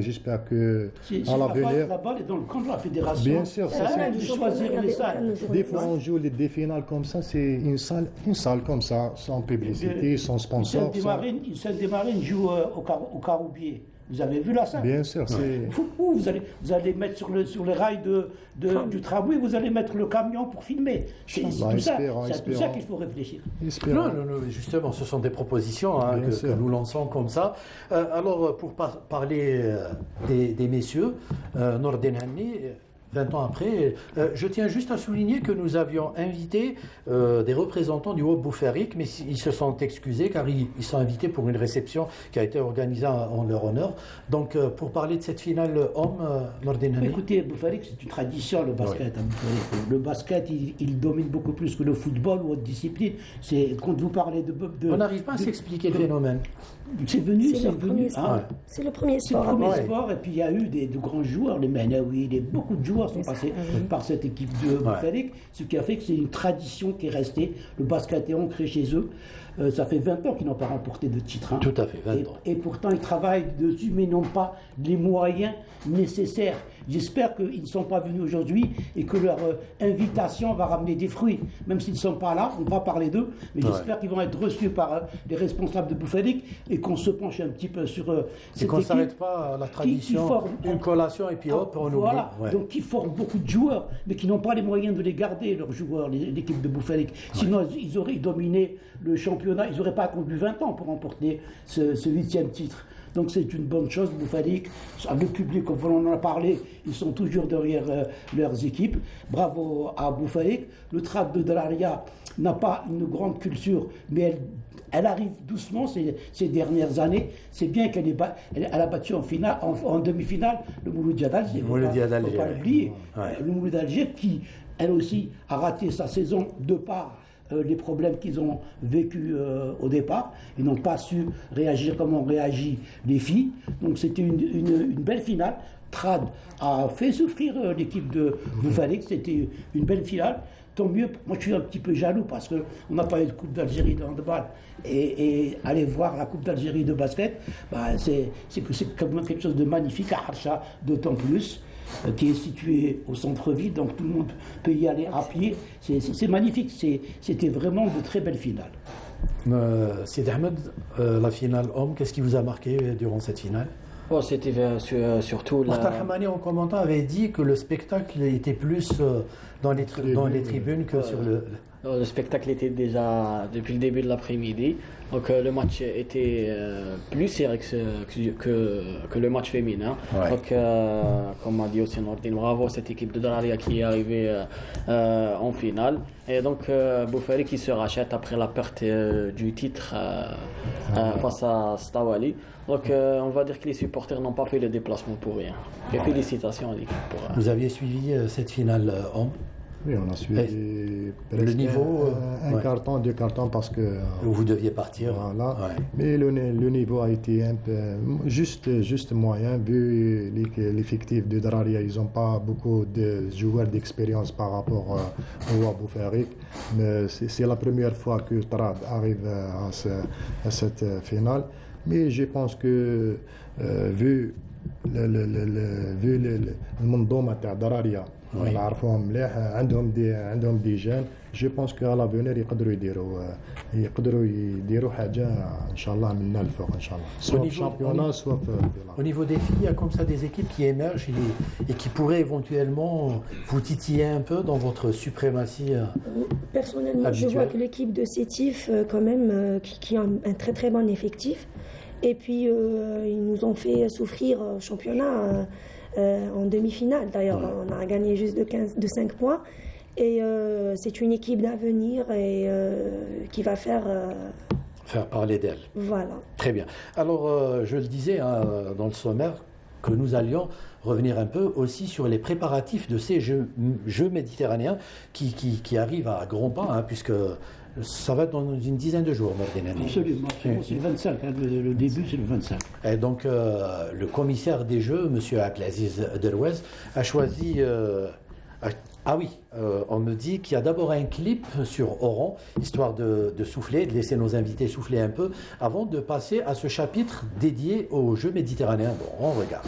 [SPEAKER 4] que à l'avenir.
[SPEAKER 5] La balle est dans le camp de la fédération.
[SPEAKER 4] Bien sûr,
[SPEAKER 5] c'est
[SPEAKER 4] ça,
[SPEAKER 5] à elle de choisir les salles.
[SPEAKER 4] Des fois, on joue des finales comme ça, c'est une salle comme ça, sans publicité, sans sponsor.
[SPEAKER 5] Hussein Desmarines joue au Caroubier. Vous avez vu la scène?
[SPEAKER 4] Bien sûr, c'est.
[SPEAKER 5] Vous allez mettre sur les rails du tramway, vous allez mettre le camion pour filmer. C'est tout ça, c'est tout ça qu'il faut réfléchir.
[SPEAKER 2] Non, justement, ce sont des propositions que nous lançons comme ça. Alors, pour parler des messieurs, Nordin Hamni, 20 ans après, je tiens juste à souligner que nous avions invité des représentants du Haut Boufarik, mais ils se sont excusés car ils sont invités pour une réception qui a été organisée en leur honneur. Donc, pour parler de cette finale homme, Nordin Hamni.
[SPEAKER 5] Écoutez, Boufarik, c'est une tradition, le basket. Oui. Le basket, il domine beaucoup plus que le football ou autre discipline. Quand vous parlez de
[SPEAKER 2] on n'arrive pas à s'expliquer le phénomène.
[SPEAKER 5] C'est le premier sport.
[SPEAKER 3] C'est le premier sport.
[SPEAKER 5] C'est le premier sport, et puis il y a eu de grands joueurs, les Menaoui, beaucoup de joueurs sont passés par cette équipe de Boufarik, ce qui a fait que c'est une tradition qui est restée. Le basket est ancré chez eux. Ça fait 20 ans qu'ils n'ont pas remporté de titre.
[SPEAKER 2] Tout à fait, 20 ans.
[SPEAKER 5] Et pourtant, ils travaillent dessus, mais n'ont pas les moyens nécessaires. J'espère qu'ils ne sont pas venus aujourd'hui et que leur invitation va ramener des fruits. Même s'ils ne sont pas là, on va parler d'eux, mais j'espère qu'ils vont être reçus par les responsables de Boufarik et qu'on se penche un petit peu sur cette
[SPEAKER 2] et qu'on ne
[SPEAKER 5] équipe
[SPEAKER 2] s'arrête pas à la tradition, une collation et puis hop, on oublie.
[SPEAKER 5] Voilà, donc qui forment beaucoup de joueurs, mais qui n'ont pas les moyens de les garder, leurs joueurs, l'équipe de Boufarik. Sinon, ils auraient dominé le championnat, ils n'auraient pas attendu 20 ans pour remporter ce 8e titre. Donc c'est une bonne chose, Boufarik. Le public, comme on en a parlé, ils sont toujours derrière leurs équipes. Bravo à Boufarik. Le Trad de Dalaria n'a pas une grande culture, mais elle arrive doucement ces dernières années. C'est bien qu'elle a battu en demi-finale le Mouloudia d'Alger. Il ne faut pas l'oublier. Le Mouloudia d'Alger qui, elle aussi, a raté sa saison de part les problèmes qu'ils ont vécus au départ. Ils n'ont pas su réagir comme ont réagi les filles. Donc c'était une belle finale. Trad a fait souffrir l'équipe de Boufarik. C'était une belle finale. Tant mieux. Moi, je suis un petit peu jaloux parce qu'on n'a pas eu de Coupe d'Algérie de handball. Et aller voir la Coupe d'Algérie de basket, c'est quand même quelque chose de magnifique à Archa, d'autant plus, qui est situé au centre-ville, donc tout le monde peut y aller à pied. C'est magnifique. C'était vraiment de très belles finales.
[SPEAKER 2] Sid Ahmed, la finale homme, qu'est-ce qui vous a marqué durant cette finale?
[SPEAKER 6] C'était surtout
[SPEAKER 2] Mokhtar Hamani, en commentant, avait dit que le spectacle était plus dans les tribunes que sur le...
[SPEAKER 6] Le spectacle était déjà depuis le début de l'après-midi. Donc le match était plus serré que le match féminin. Ouais. Donc comme a dit aussi Nordin, bravo à cette équipe de Dalaria qui est arrivée en finale. Et donc Boufarik qui se rachète après la perte du titre face à Stawali. Donc on va dire que les supporters n'ont pas fait le déplacement pour rien. Et félicitations à l'équipe pour...
[SPEAKER 2] Vous aviez suivi cette finale homme?
[SPEAKER 4] Oui, on a suivi
[SPEAKER 2] le niveau,
[SPEAKER 4] un carton, 2 cartons parce que
[SPEAKER 2] vous deviez partir.
[SPEAKER 4] Voilà. Ouais. Mais le niveau a été un peu juste moyen vu l'effectif de Dalaria. Ils n'ont pas beaucoup de joueurs d'expérience par rapport au Boufarik. Mais c'est la première fois que Trad arrive à cette finale. Mais je pense que vu المنظومه تاع دراريا نعرفوهم مليح عندهم دي جان جو بونس كو على فونير يقدروا يديروا حاجه ان شاء الله من الفوق ان شاء الله سواء في الشامبيونات سواء في
[SPEAKER 2] Au niveau des filles, il y a comme ça des équipes qui émergent et qui pourraient éventuellement vous titiller un peu dans votre suprématie
[SPEAKER 3] personnellement habituelle. Je vois que l'équipe de Sétif quand même qui a un très très bon effectif. Et puis, ils nous ont fait souffrir au championnat en demi-finale. D'ailleurs, on a gagné juste de 5 points. Et c'est une équipe d'avenir et qui va faire
[SPEAKER 2] parler d'elle.
[SPEAKER 3] Voilà.
[SPEAKER 2] Très bien. Alors, je le disais dans le sommaire que nous allions revenir un peu aussi sur les préparatifs de ces Jeux méditerranéens qui arrivent à grands pas, puisque ça va être dans une dizaine de jours, Nordin.
[SPEAKER 5] Absolument, c'est le 25, le début c'est le 25.
[SPEAKER 2] Et donc le commissaire des Jeux, M. Abdelaziz Derouez, a choisi... on me dit qu'il y a d'abord un clip sur Oran, histoire de souffler, de laisser nos invités souffler un peu, avant de passer à ce chapitre dédié aux Jeux méditerranéens. Bon, on regarde.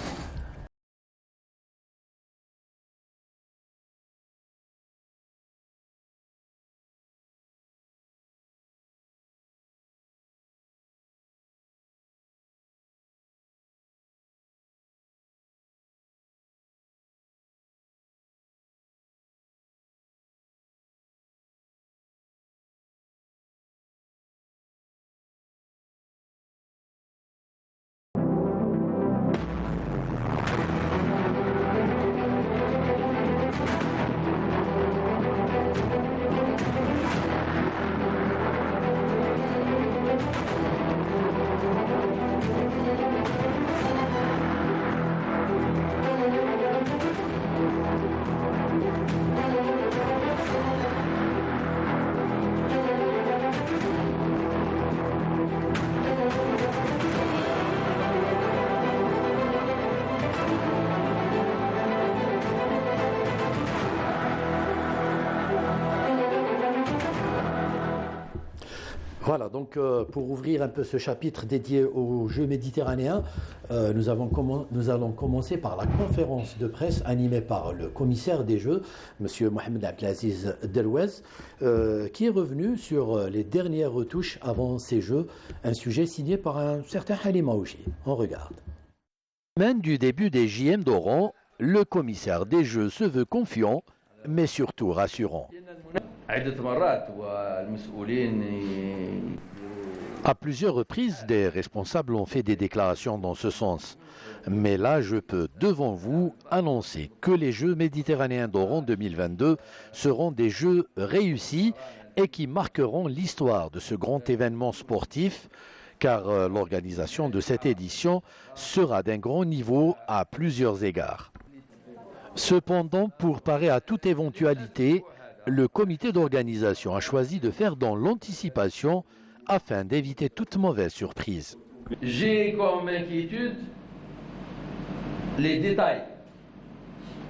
[SPEAKER 2] Voilà, donc pour ouvrir un peu ce chapitre dédié aux Jeux méditerranéens, nous allons commencer par la conférence de presse animée par le commissaire des Jeux, M. Mohamed Abdelaziz Delouez, qui est revenu sur les dernières retouches avant ces Jeux, un sujet signé par un certain Halim Aouchi. On regarde.
[SPEAKER 8] Semaine du début des JM d'Oran, le commissaire des Jeux se veut confiant, mais surtout rassurant. À plusieurs reprises, des responsables ont fait des déclarations dans ce sens. Mais là, je peux devant vous annoncer que les Jeux méditerranéens d'Oran 2022 seront des Jeux réussis et qui marqueront l'histoire de ce grand événement sportif, car l'organisation de cette édition sera d'un grand niveau à plusieurs égards. Cependant, pour parer à toute éventualité, le comité d'organisation a choisi de faire dans l'anticipation afin d'éviter toute mauvaise surprise.
[SPEAKER 9] J'ai comme inquiétude les détails.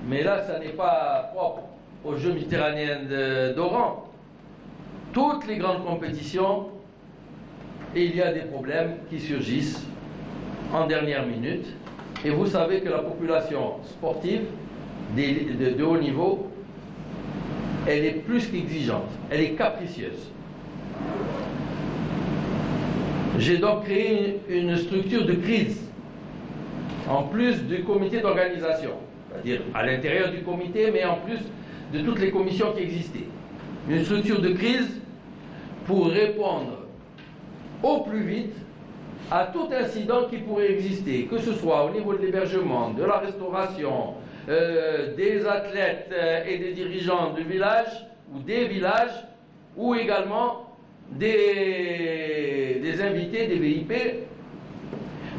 [SPEAKER 9] Mais là, ça n'est pas propre aux Jeux méditerranéens d'Oran. Toutes les grandes compétitions, il y a des problèmes qui surgissent en dernière minute. Et vous savez que la population sportive de haut niveau, elle est plus qu'exigeante, elle est capricieuse. J'ai donc créé une structure de crise, en plus du comité d'organisation, c'est-à-dire à l'intérieur du comité, mais en plus de toutes les commissions qui existaient. Une structure de crise pour répondre au plus vite à tout incident qui pourrait exister, que ce soit au niveau de l'hébergement, de la restauration, des athlètes et des dirigeants du village ou des villages, ou également des invités, des VIP,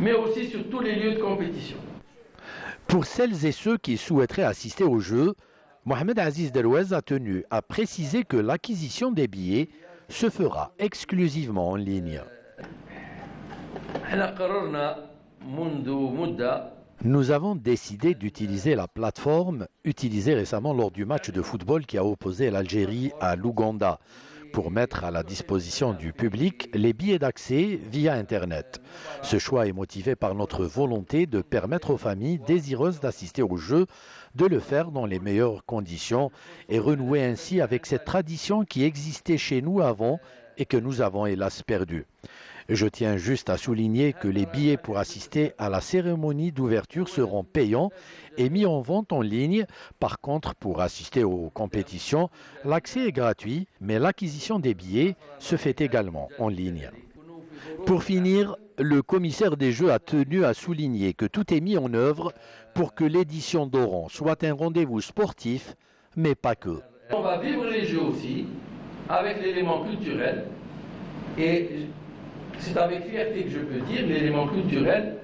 [SPEAKER 9] mais aussi sur tous les lieux de compétition.
[SPEAKER 8] Pour celles et ceux qui souhaiteraient assister aux Jeux, Mohamed Aziz Delouez a tenu à préciser que l'acquisition des billets se fera exclusivement en ligne. Nous avons décidé d'utiliser la plateforme utilisée récemment lors du match de football qui a opposé l'Algérie à l'Ouganda pour mettre à la disposition du public les billets d'accès via Internet. Ce choix est motivé par notre volonté de permettre aux familles désireuses d'assister aux Jeux de le faire dans les meilleures conditions et renouer ainsi avec cette tradition qui existait chez nous avant et que nous avons hélas perdue. Je tiens juste à souligner que les billets pour assister à la cérémonie d'ouverture seront payants et mis en vente en ligne. Par contre, pour assister aux compétitions, l'accès est gratuit, mais l'acquisition des billets se fait également en ligne. Pour finir, le commissaire des Jeux a tenu à souligner que tout est mis en œuvre pour que l'édition d'Oran soit un rendez-vous sportif, mais pas que.
[SPEAKER 9] On va vivre les Jeux aussi avec l'élément culturel et c'est avec fierté que je peux dire l'élément culturel,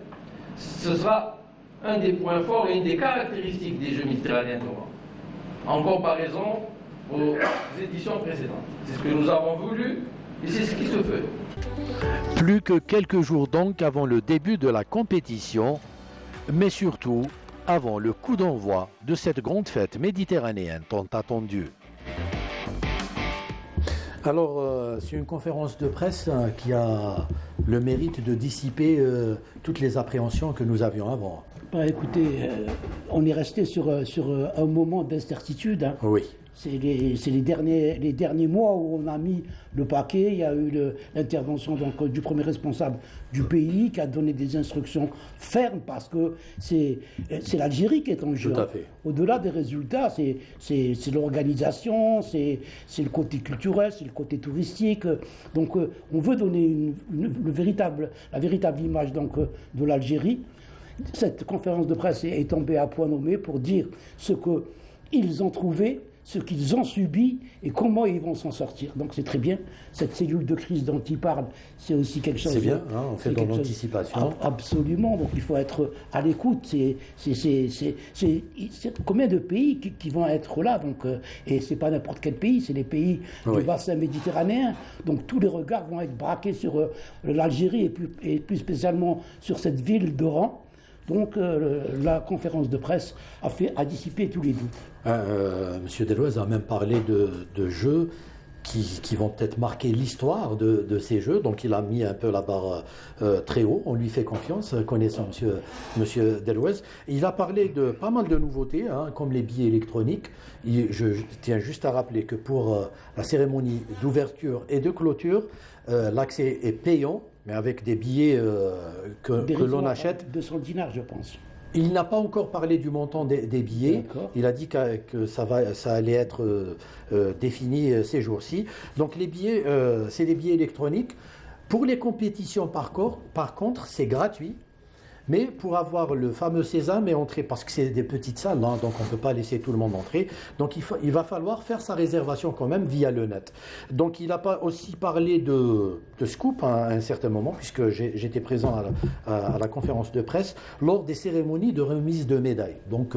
[SPEAKER 9] ce sera un des points forts et une des caractéristiques des Jeux méditerranéens d'Oran, en comparaison aux éditions précédentes. C'est ce que nous avons voulu et c'est ce qui se fait.
[SPEAKER 8] Plus que quelques jours donc avant le début de la compétition, mais surtout avant le coup d'envoi de cette grande fête méditerranéenne tant attendue.
[SPEAKER 2] Alors, c'est une conférence de presse qui a le mérite de dissiper toutes les appréhensions que nous avions avant.
[SPEAKER 5] Bah, écoutez, on est resté sur un moment d'incertitude. Hein.
[SPEAKER 2] Oui.
[SPEAKER 5] C'est les derniers mois où on a mis le paquet. Il y a eu l'intervention du premier responsable du pays qui a donné des instructions fermes parce que c'est l'Algérie qui est en jeu.
[SPEAKER 2] Tout à fait.
[SPEAKER 5] Au-delà des résultats, c'est l'organisation, c'est le côté culturel, c'est le côté touristique. Donc on veut donner la véritable image donc, de l'Algérie. Cette conférence de presse est tombée à point nommé pour dire ce qu'ils ont trouvé, ce qu'ils ont subi et comment ils vont s'en sortir. Donc c'est très bien. Cette cellule de crise dont il parle, c'est aussi quelque chose...
[SPEAKER 2] C'est bien, hein, on fait dans l'anticipation.
[SPEAKER 5] Absolument, donc il faut être à l'écoute. C'est combien de pays qui vont être là donc, et c'est pas n'importe quel pays, c'est les pays du bassin méditerranéen. Donc tous les regards vont être braqués sur l'Algérie et plus spécialement sur cette ville d'Oran. Donc la conférence de presse a dissipé tous les doutes.
[SPEAKER 2] Monsieur Delouez a même parlé de jeux qui vont peut-être marquer l'histoire de ces jeux. Donc il a mis un peu la barre très haut. On lui fait confiance, connaissant monsieur Delouez. Il a parlé de pas mal de nouveautés, comme les billets électroniques. Je tiens juste à rappeler que pour la cérémonie d'ouverture et de clôture, l'accès est payant, mais avec des billets que l'on achète.
[SPEAKER 5] 200 dinars, je pense.
[SPEAKER 2] Il n'a pas encore parlé du montant des billets. Il a dit que ça allait être défini ces jours-ci. Donc les billets, c'est des billets électroniques. Pour les compétitions, par contre, c'est gratuit. Mais pour avoir le fameux sésame et entrer, parce que c'est des petites salles, donc on ne peut pas laisser tout le monde entrer, donc il va falloir faire sa réservation quand même via le net. Donc il a aussi parlé de scoop à un certain moment, puisque j'étais présent à la conférence de presse, lors des cérémonies de remise de médailles. Donc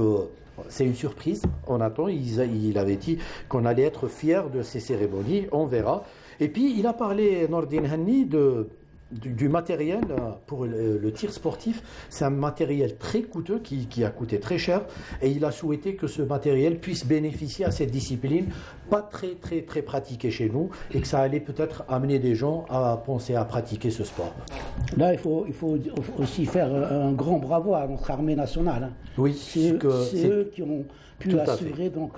[SPEAKER 2] c'est une surprise, on attend, il avait dit qu'on allait être fiers de ces cérémonies, on verra. Et puis il a parlé, Nordin Hanni, du matériel pour le tir sportif. C'est un matériel très coûteux qui a coûté très cher, et il a souhaité que ce matériel puisse bénéficier à cette discipline pas très pratiquée chez nous, et que ça allait peut-être amener des gens à penser à pratiquer ce sport.
[SPEAKER 5] Là, il faut aussi faire un grand bravo à notre armée nationale.
[SPEAKER 2] Oui,
[SPEAKER 5] c'est eux qui ont pu assurer donc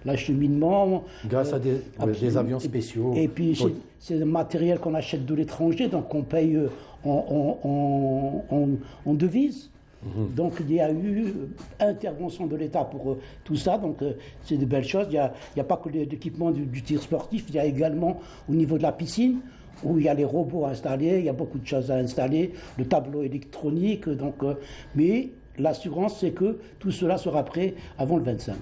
[SPEAKER 5] l'acheminement
[SPEAKER 2] grâce à des avions spéciaux.
[SPEAKER 5] Et puis c'est le matériel qu'on achète de l'étranger, donc on paye en devises. Donc il y a eu intervention de l'État pour tout ça, donc c'est de belles choses. Il n'y a pas que l'équipement du tir sportif, il y a également au niveau de la piscine, où il y a les robots installés, il y a beaucoup de choses à installer, le tableau électronique, mais l'assurance, c'est que tout cela sera prêt avant le 25.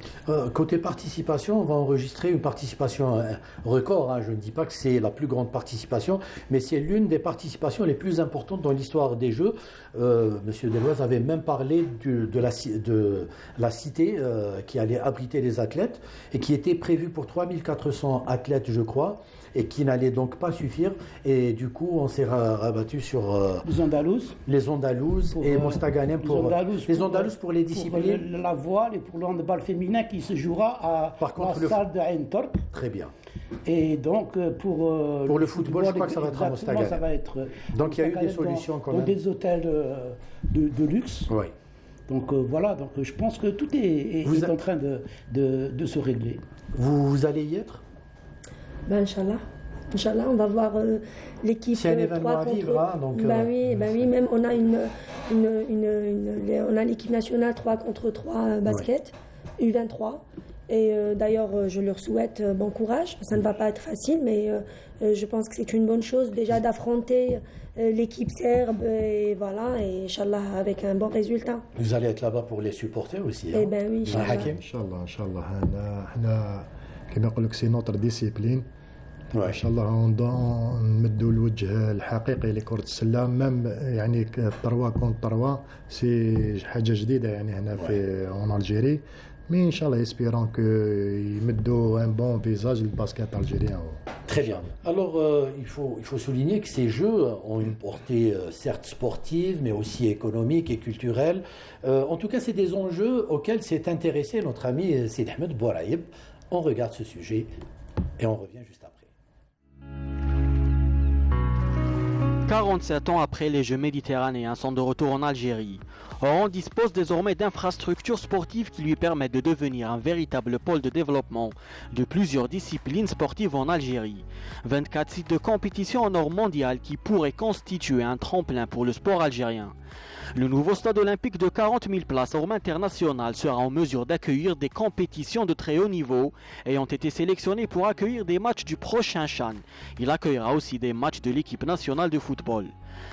[SPEAKER 2] Côté participation, on va enregistrer une participation record. Je ne dis pas que c'est la plus grande participation, mais c'est l'une des participations les plus importantes dans l'histoire des Jeux. Monsieur Delouez avait même parlé de la cité qui allait abriter les athlètes et qui était prévue pour 3400 athlètes, je crois, et qui n'allait donc pas suffire. Et du coup, on s'est rabattu sur les Andalouses et Mostaganem les Andalouses pour les disciplines.
[SPEAKER 5] Pour la voile et pour le handball féminin qui se jouera à la salle de Ain Tork.
[SPEAKER 2] Très bien.
[SPEAKER 5] Et donc
[SPEAKER 2] pour le football, je crois que ça va être à Mostaganem. Donc il y a eu des solutions quand même.
[SPEAKER 5] Dans des hôtels de luxe.
[SPEAKER 2] Oui.
[SPEAKER 5] Donc voilà, donc je pense que tout est en train de se régler.
[SPEAKER 2] Vous allez y être?
[SPEAKER 3] Inch'Allah, on va voir l'équipe.
[SPEAKER 2] C'est un événement à vivre, donc.
[SPEAKER 3] Oui, même on a on a l'équipe nationale 3 contre 3 basket, U23. Et d'ailleurs, je leur souhaite bon courage. Ça ne va pas être facile, mais je pense que c'est une bonne chose déjà d'affronter l'équipe serbe, et voilà, et Inch'Allah avec un bon résultat.
[SPEAKER 2] Vous allez être là-bas pour les supporter aussi.
[SPEAKER 3] Eh bien oui,
[SPEAKER 4] Inch'Allah. كما يقول لك سي نوتر ديسيبلين ان شاء الله نمدوا الوجه الحقيقي لكرة السلة. ميم يعني 3 كونت 3 سي حاجة جديدة يعني هنا في اون الجيري. Mais Inch'Allah, espérons qu'ils mettent un bon visage le basket algérien.
[SPEAKER 2] Très bien. Alors, il faut souligner que ces Jeux ont une portée certes sportive, mais aussi économique et culturelle. En tout cas, c'est des enjeux auxquels s'est intéressé notre ami Sidi Ahmed Bouraïb. On regarde ce sujet et on revient juste après.
[SPEAKER 10] 47 ans après les Jeux méditerranéens sont de retour en Algérie. Oran dispose désormais d'infrastructures sportives qui lui permettent de devenir un véritable pôle de développement de plusieurs disciplines sportives en Algérie. 24 sites de compétition en ordre mondial qui pourraient constituer un tremplin pour le sport algérien. Le nouveau stade olympique de 40 000 places hors international sera en mesure d'accueillir des compétitions de très haut niveau ayant été sélectionnées pour accueillir des matchs du prochain CHAN. Il accueillera aussi des matchs de l'équipe nationale de football.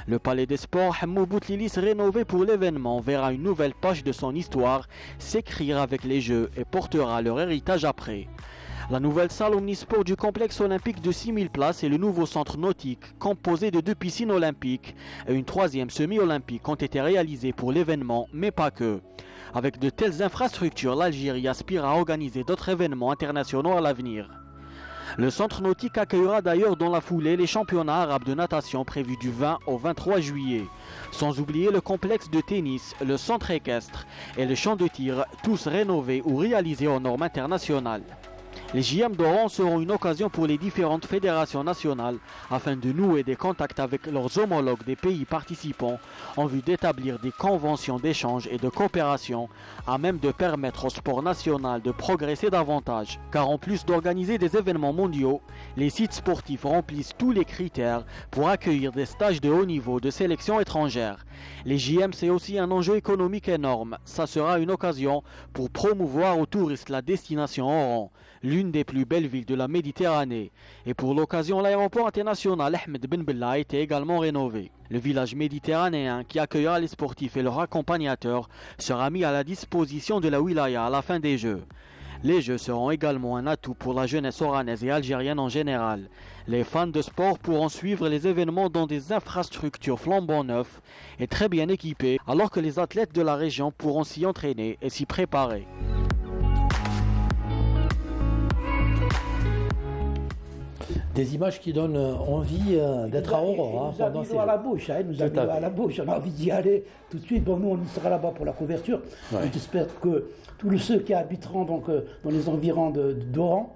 [SPEAKER 10] Le palais des sports Hamou Boutlilis rénové pour l'événement verra une nouvelle page de son histoire s'écrire avec les Jeux et portera leur héritage après. La nouvelle salle omnisport du complexe olympique de 6 000 places et le nouveau centre nautique composé de 2 piscines olympiques et une 3e semi-olympique ont été réalisés pour l'événement, mais pas que. Avec de telles infrastructures, l'Algérie aspire à organiser d'autres événements internationaux à l'avenir. Le centre nautique accueillera d'ailleurs dans la foulée les championnats arabes de natation prévus du 20 au 23 juillet. Sans oublier le complexe de tennis, le centre équestre et le champ de tir, tous rénovés ou réalisés aux normes internationales. Les JM d'Oran seront une occasion pour les différentes fédérations nationales afin de nouer des contacts avec leurs homologues des pays participants en vue d'établir des conventions d'échange et de coopération à même de permettre au sport national de progresser davantage. Car en plus d'organiser des événements mondiaux, les sites sportifs remplissent tous les critères pour accueillir des stages de haut niveau de sélection étrangère. Les JM, c'est aussi un enjeu économique énorme. Ça sera une occasion pour promouvoir aux touristes la destination Oran, l'une des plus belles villes de la Méditerranée. Et pour l'occasion, l'aéroport international Ahmed Ben Bella a été également rénové. Le village méditerranéen qui accueillera les sportifs et leurs accompagnateurs sera mis à la disposition de la wilaya à la fin des Jeux. Les Jeux seront également un atout pour la jeunesse oranaise et algérienne en général. Les fans de sport pourront suivre les événements dans des infrastructures flambant neuves et très bien équipées, alors que les athlètes de la région pourront s'y entraîner et s'y préparer.
[SPEAKER 2] Des images qui donnent envie d'être à Oran pendant ces
[SPEAKER 5] jours. À la bouche, nous avons à la bouche, on a envie d'y aller tout de suite. Bon, nous, on y sera là-bas pour la couverture. Ouais. J'espère que tous ceux qui habiteront donc, dans les environs d'Oran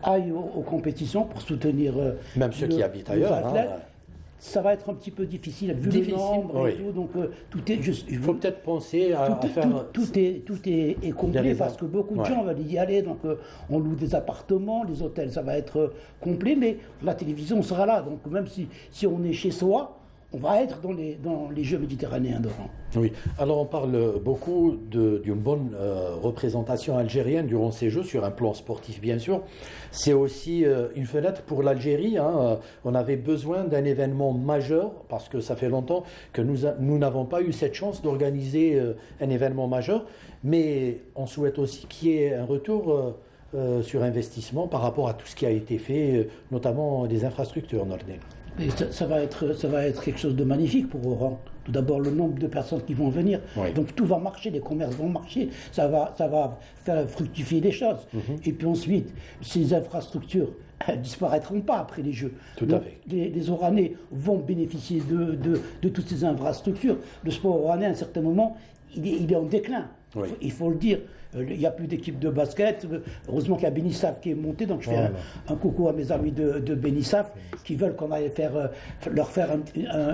[SPEAKER 5] aillent aux compétitions pour soutenir
[SPEAKER 2] même ceux qui habitent ailleurs.
[SPEAKER 5] Ça va être un petit peu difficile, vu le nombre et tout, donc tout est juste...
[SPEAKER 2] Il faut peut-être penser à faire...
[SPEAKER 5] Tout est complet, parce que beaucoup de gens veulent y aller, donc on loue des appartements, les hôtels, ça va être complet, mais la télévision sera là, donc même si on est chez soi, on va être dans les Jeux méditerranéens d'Oran.
[SPEAKER 2] Oui, alors on parle beaucoup d'une bonne représentation algérienne durant ces Jeux, sur un plan sportif bien sûr. C'est aussi une fenêtre pour l'Algérie. On avait besoin d'un événement majeur, parce que ça fait longtemps que nous n'avons pas eu cette chance d'organiser un événement majeur, mais on souhaite aussi qu'il y ait un retour sur investissement par rapport à tout ce qui a été fait, notamment des infrastructures nordines.
[SPEAKER 5] Et ça va être quelque chose de magnifique pour Oran. Tout d'abord, le nombre de personnes qui vont venir. Oui. Donc tout va marcher, les commerces vont marcher, ça va faire fructifier les choses. Et puis ensuite, ces infrastructures ne disparaîtront pas après les Jeux.
[SPEAKER 2] Tout à fait.
[SPEAKER 5] Les Oranais vont bénéficier de toutes ces infrastructures. Le sport oranais, à un certain moment, il est en déclin. Oui. Il faut le dire. Il n'y a plus d'équipe de basket. Heureusement qu'il y a Benissaf qui est monté. Donc je fais un coucou à mes amis de Benissaf qui veulent qu'on aille leur faire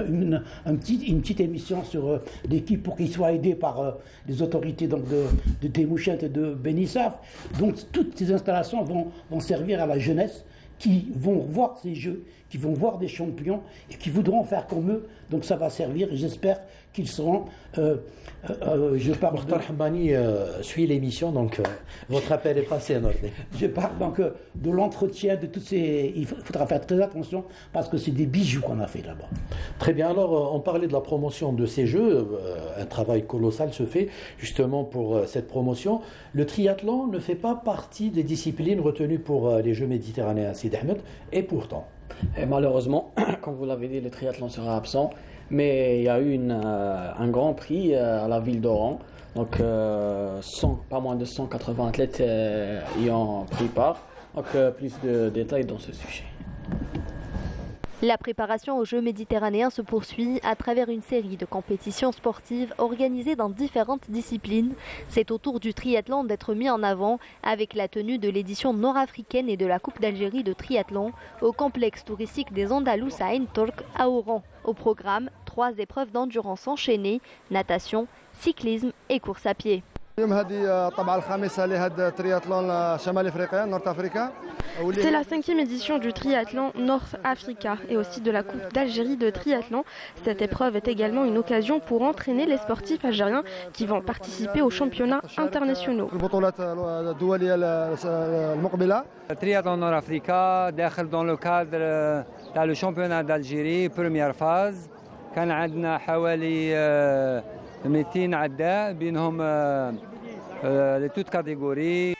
[SPEAKER 5] une petite émission sur l'équipe pour qu'ils soient aidés par les autorités donc, de Témouchent et de Benissaf. Donc toutes ces installations vont servir à la jeunesse qui vont voir ces Jeux, qui vont voir des champions et qui voudront faire comme eux. Donc ça va servir et j'espère qu'ils seront...
[SPEAKER 2] je parle Mokhtar Hammani suit l'émission, donc votre appel est passé à notre.
[SPEAKER 5] Je parle donc de l'entretien de toutes ces... Il faudra faire très attention parce que c'est des bijoux qu'on a fait là-bas.
[SPEAKER 2] Très bien, alors on parlait de la promotion de ces Jeux, un travail colossal se fait justement pour cette promotion. Le triathlon ne fait pas partie des disciplines retenues pour les Jeux méditerranéens, Sidi Ahmed, et pourtant.
[SPEAKER 6] Et malheureusement, comme vous l'avez dit, le triathlon sera absent. Mais il y a eu un grand prix à la ville d'Oran. Donc, pas moins de 180 athlètes y ont pris part. Donc, plus de détails dans ce sujet.
[SPEAKER 11] La préparation aux Jeux méditerranéens se poursuit à travers une série de compétitions sportives organisées dans différentes disciplines. C'est au tour du triathlon d'être mis en avant avec la tenue de l'édition nord-africaine et de la Coupe d'Algérie de triathlon au complexe touristique des Andalous à Ain Tork à Oran. Au programme, 3 épreuves d'endurance enchaînées, natation, cyclisme et course à pied.
[SPEAKER 12] C'est la
[SPEAKER 13] 5e édition du triathlon North Africa et aussi de la Coupe d'Algérie de triathlon. Cette épreuve est également une occasion pour entraîner les sportifs algériens qui vont participer aux championnats internationaux.
[SPEAKER 14] Le triathlon North Africa داخل dans le cadre du championnat d'Algérie première phase. كان عندنا حوالي 200 عداء بينهم de toutes catégories.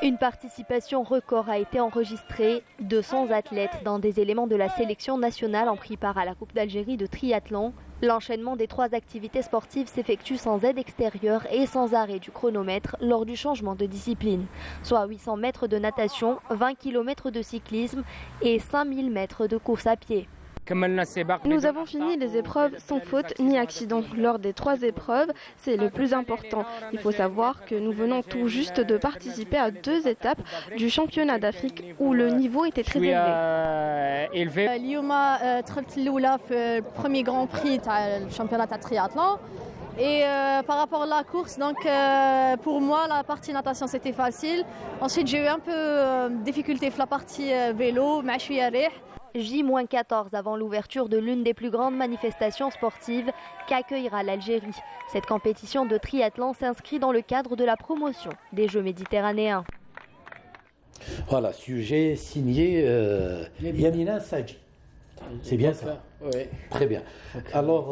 [SPEAKER 11] Une participation record a été enregistrée. 200 athlètes dans des éléments de la sélection nationale ont pris part à la Coupe d'Algérie de triathlon. L'enchaînement des 3 activités sportives s'effectue sans aide extérieure et sans arrêt du chronomètre lors du changement de discipline, soit 800 mètres de natation, 20 km de cyclisme et 5000 mètres de course à pied.
[SPEAKER 13] Nous avons fini les épreuves sans faute ni accident. Lors des 3 épreuves, c'est le plus important. Il faut savoir que nous venons tout juste de participer à 2 étapes du championnat d'Afrique où le niveau était très élevé.
[SPEAKER 12] اليوم دخلت الأولى في premier grand prix تاع الشامبيونات تاع triathlon. Et par rapport à la course, donc pour moi la partie natation c'était facile. Ensuite j'ai eu un peu de difficulté sur la partie vélo, مع شوية ريح.
[SPEAKER 11] J-14 avant l'ouverture de l'une des plus grandes manifestations sportives qu'accueillera l'Algérie. Cette compétition de triathlon s'inscrit dans le cadre de la promotion des Jeux méditerranéens.
[SPEAKER 2] Voilà, sujet signé Yamina Sadji. C'est bien ça?
[SPEAKER 6] Oui.
[SPEAKER 2] Très bien. Alors,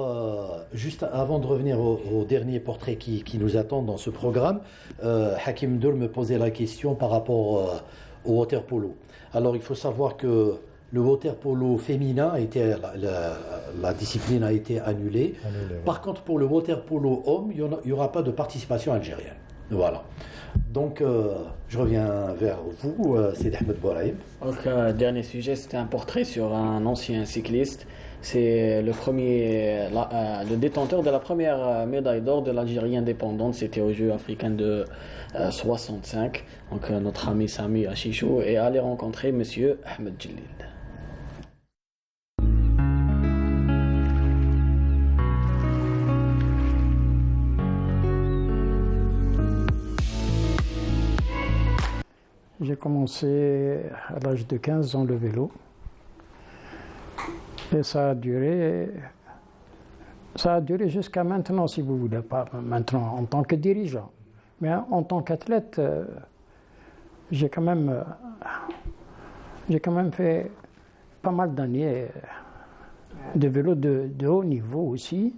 [SPEAKER 2] juste avant de revenir au dernier portrait qui nous attend dans ce programme, Hakim Doul me posait la question par rapport au water polo. Alors, il faut savoir que le water polo féminin la discipline a été annulée. Par contre, pour le water polo homme, il n'y aura pas de participation algérienne. Voilà. Donc, je reviens vers vous, c'est Ahmed Bouraïm.
[SPEAKER 6] Donc, dernier sujet, c'était un portrait sur un ancien cycliste. C'est le détenteur de la première médaille d'or de l'Algérie indépendante. C'était aux Jeux africains de 65. Donc, notre ami Sami Achichou est allé rencontrer Monsieur Ahmed Djellil.
[SPEAKER 15] J'ai commencé à l'âge de 15 ans le vélo et ça a duré jusqu'à maintenant, si vous voulez, pas maintenant en tant que dirigeant, mais en tant qu'athlète, j'ai quand même fait pas mal d'années de vélo de haut niveau aussi.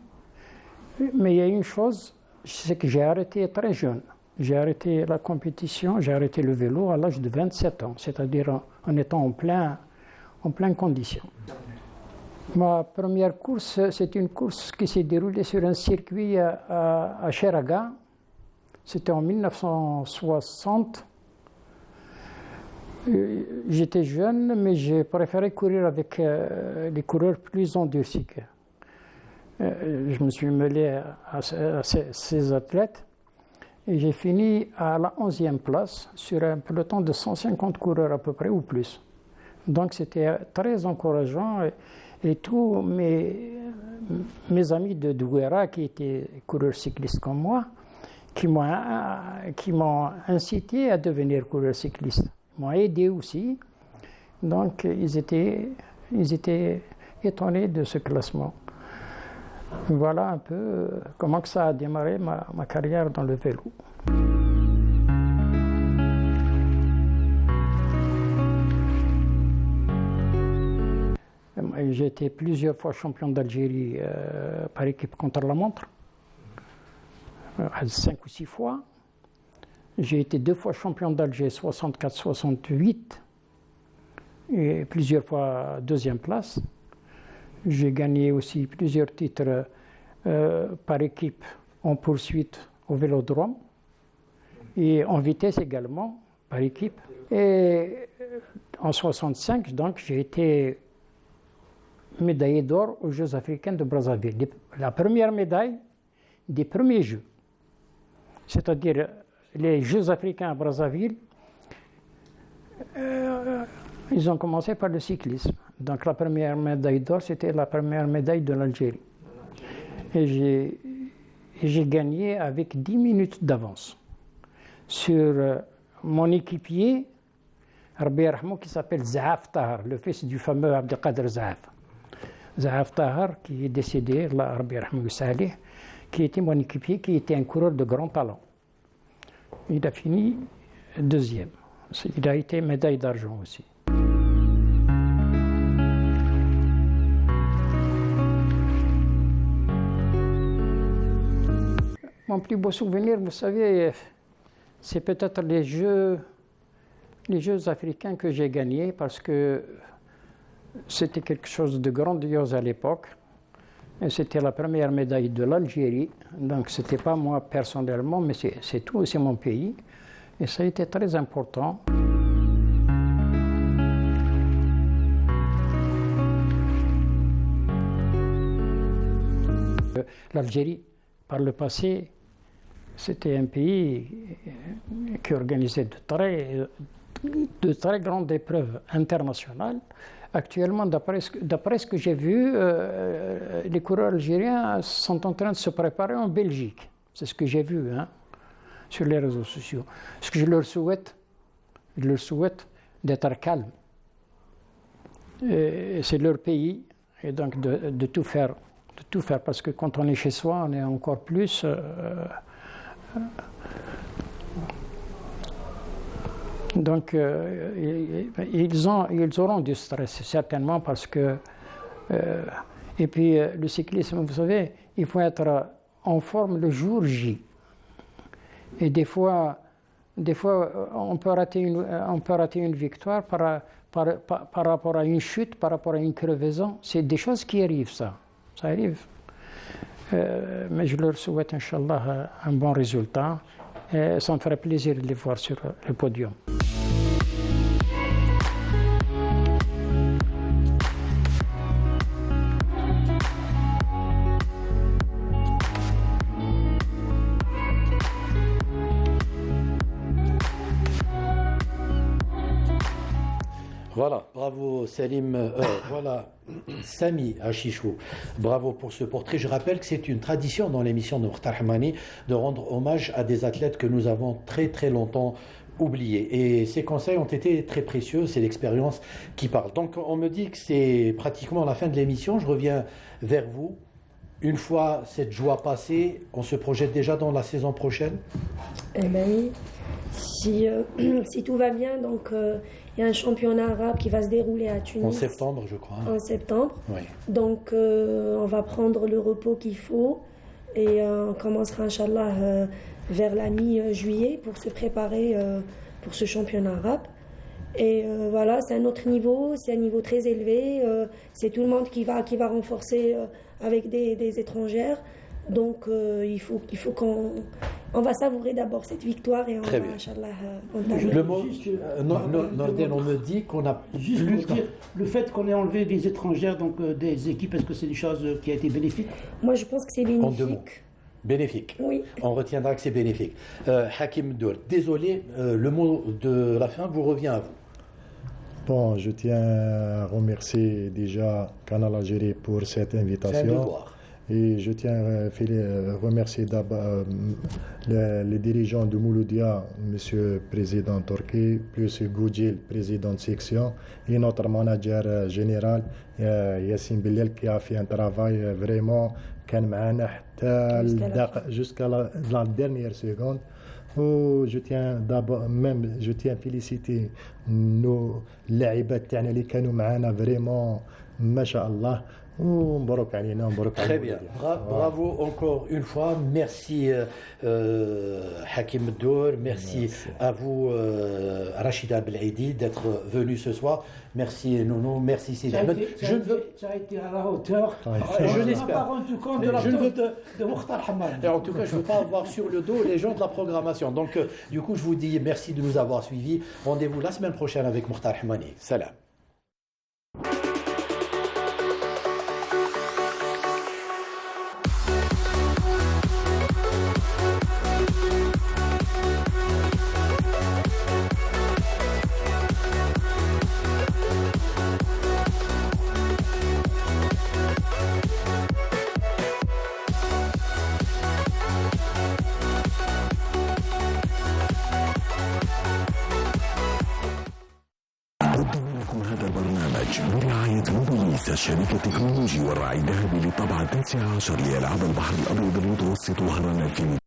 [SPEAKER 15] Mais il y a une chose, c'est que j'ai arrêté très jeune. J'ai arrêté la compétition, j'ai arrêté le vélo à l'âge de 27 ans, c'est-à-dire en étant en pleine condition. Ma première course, c'est une course qui s'est déroulée sur un circuit à Cheraga. C'était en 1960. J'étais jeune, mais j'ai préféré courir avec les coureurs plus endurcis. Je me suis mêlé à ces athlètes. Et j'ai fini à la 11e place sur un peloton de 150 coureurs à peu près ou plus. Donc c'était très encourageant et tous mes amis de Douera qui étaient coureurs cyclistes comme moi, qui m'ont incité à devenir coureur cycliste, m'ont aidé aussi. Donc ils étaient étonnés de ce classement. Voilà un peu comment que ça a démarré ma carrière dans le vélo. J'ai été plusieurs fois champion d'Algérie par équipe contre la montre, 5 ou 6 fois. J'ai été 2 fois champion d'Alger, 64-68, et plusieurs fois 2e place. J'ai gagné aussi plusieurs titres par équipe en poursuite au vélodrome et en vitesse également par équipe. Et en 65, donc, j'ai été médaillé d'or aux Jeux africains de Brazzaville. La première médaille des premiers Jeux, c'est-à-dire les Jeux africains à Brazzaville, ils ont commencé par le cyclisme. Donc la première médaille d'or, c'était la première médaille de l'Algérie. Et j'ai gagné avec 10 minutes d'avance sur mon équipier, Rabbi Rahmou, qui s'appelle Zahaf Tahar, le fils du fameux Abdelkader Zahaf. Zahaf Tahar, qui est décédé, Rabbi Rahmou Saleh, qui était mon équipier, qui était un coureur de grand talent. Il a fini 2e. Il a été médaille d'argent aussi. Mon plus beau souvenir, vous savez, c'est peut-être les Jeux africains que j'ai gagnés parce que c'était quelque chose de grandiose à l'époque. Et c'était la première médaille de l'Algérie. Donc, ce n'était pas moi personnellement, mais c'est tout, c'est mon pays. Et ça a été très important. L'Algérie, par le passé, c'était un pays qui organisait de très grandes épreuves internationales. Actuellement, d'après ce que j'ai vu, les coureurs algériens sont en train de se préparer en Belgique. C'est ce que j'ai vu sur les réseaux sociaux. Ce que je leur souhaite d'être calmes. C'est leur pays, et donc de tout faire. Parce que quand on est chez soi, on est encore plus... Donc, ils auront du stress, certainement, parce que... et puis, le cyclisme, vous savez, il faut être en forme le jour J. Et des fois on peut rater une victoire par rapport à une chute, par rapport à une crevaison. C'est des choses qui arrivent, ça arrive. Mais je leur souhaite, Inch'Allah, un bon résultat. Et ça me ferait plaisir de les voir sur le podium.
[SPEAKER 2] Voilà, bravo Salim, voilà Sami Achichou, bravo pour ce portrait. Je rappelle que c'est une tradition dans l'émission de Mokhtar Hamani de rendre hommage à des athlètes que nous avons très très longtemps oubliés. Et ces conseils ont été très précieux, c'est l'expérience qui parle. Donc on me dit que c'est pratiquement la fin de l'émission, je reviens vers vous. Une fois cette joie passée, on se projette déjà dans la saison prochaine?
[SPEAKER 3] Eh bien oui, si tout va bien, donc... il y a un championnat arabe qui va se dérouler à Tunis.
[SPEAKER 2] En septembre, je crois.
[SPEAKER 3] En septembre.
[SPEAKER 2] Oui.
[SPEAKER 3] Donc, on va prendre le repos qu'il faut et on commencera, Inch'Allah, vers la mi-juillet pour se préparer pour ce championnat arabe. Et voilà, c'est un autre niveau, c'est un niveau très élevé. C'est tout le monde qui va renforcer avec des étrangères. Donc, il faut qu'on va savourer d'abord cette victoire et on va, Inch'Allah,
[SPEAKER 2] le mot, Nordin, on me dit qu'on a
[SPEAKER 5] juste
[SPEAKER 2] plus...
[SPEAKER 5] pour dire, le fait qu'on ait enlevé des étrangères, donc des équipes, est-ce que c'est une chose qui a été bénéfique?
[SPEAKER 3] Moi, je pense que c'est bénéfique.
[SPEAKER 2] En 2 mots. Bénéfique.
[SPEAKER 3] Oui.
[SPEAKER 2] On retiendra que c'est bénéfique. Hakim Dour, désolé, le mot de la fin vous revient à vous.
[SPEAKER 4] Bon, je tiens à remercier déjà Canal Algérie pour cette invitation.
[SPEAKER 2] C'est un devoir.
[SPEAKER 4] Et je tiens à remercier d'abord les dirigeants de Mouloudia, Monsieur le Président Torquay, plus Goudjil, Président de section, et notre manager général, Yassine Bellel, qui a fait un travail vraiment jusqu'à la dernière seconde. Oh, je tiens à féliciter nos laïbats qui كانوا معنا vraiment, Masha'Allah.
[SPEAKER 2] Très bien. Bravo encore une fois. Merci Hakim Dour. Merci à vous Rachida Belaïdi d'être venu ce soir. Merci Nounou. Merci Sidi Ahmed.
[SPEAKER 5] Ça a été à la hauteur.
[SPEAKER 2] Je l'espère.
[SPEAKER 5] Pas rendu compte de la faute de Mokhtar Hamani.
[SPEAKER 2] En tout cas, je ne veux pas avoir sur le dos les gens de la programmation. Donc, du coup, je vous dis merci de nous avoir suivis. Rendez-vous la semaine prochaine avec Mokhtar Hamani. Salam.
[SPEAKER 1] شركة تكنولوجي والراعي الذهبي للطبعة 19 لألعاب البحر الأبيض المتوسط وهران 2000.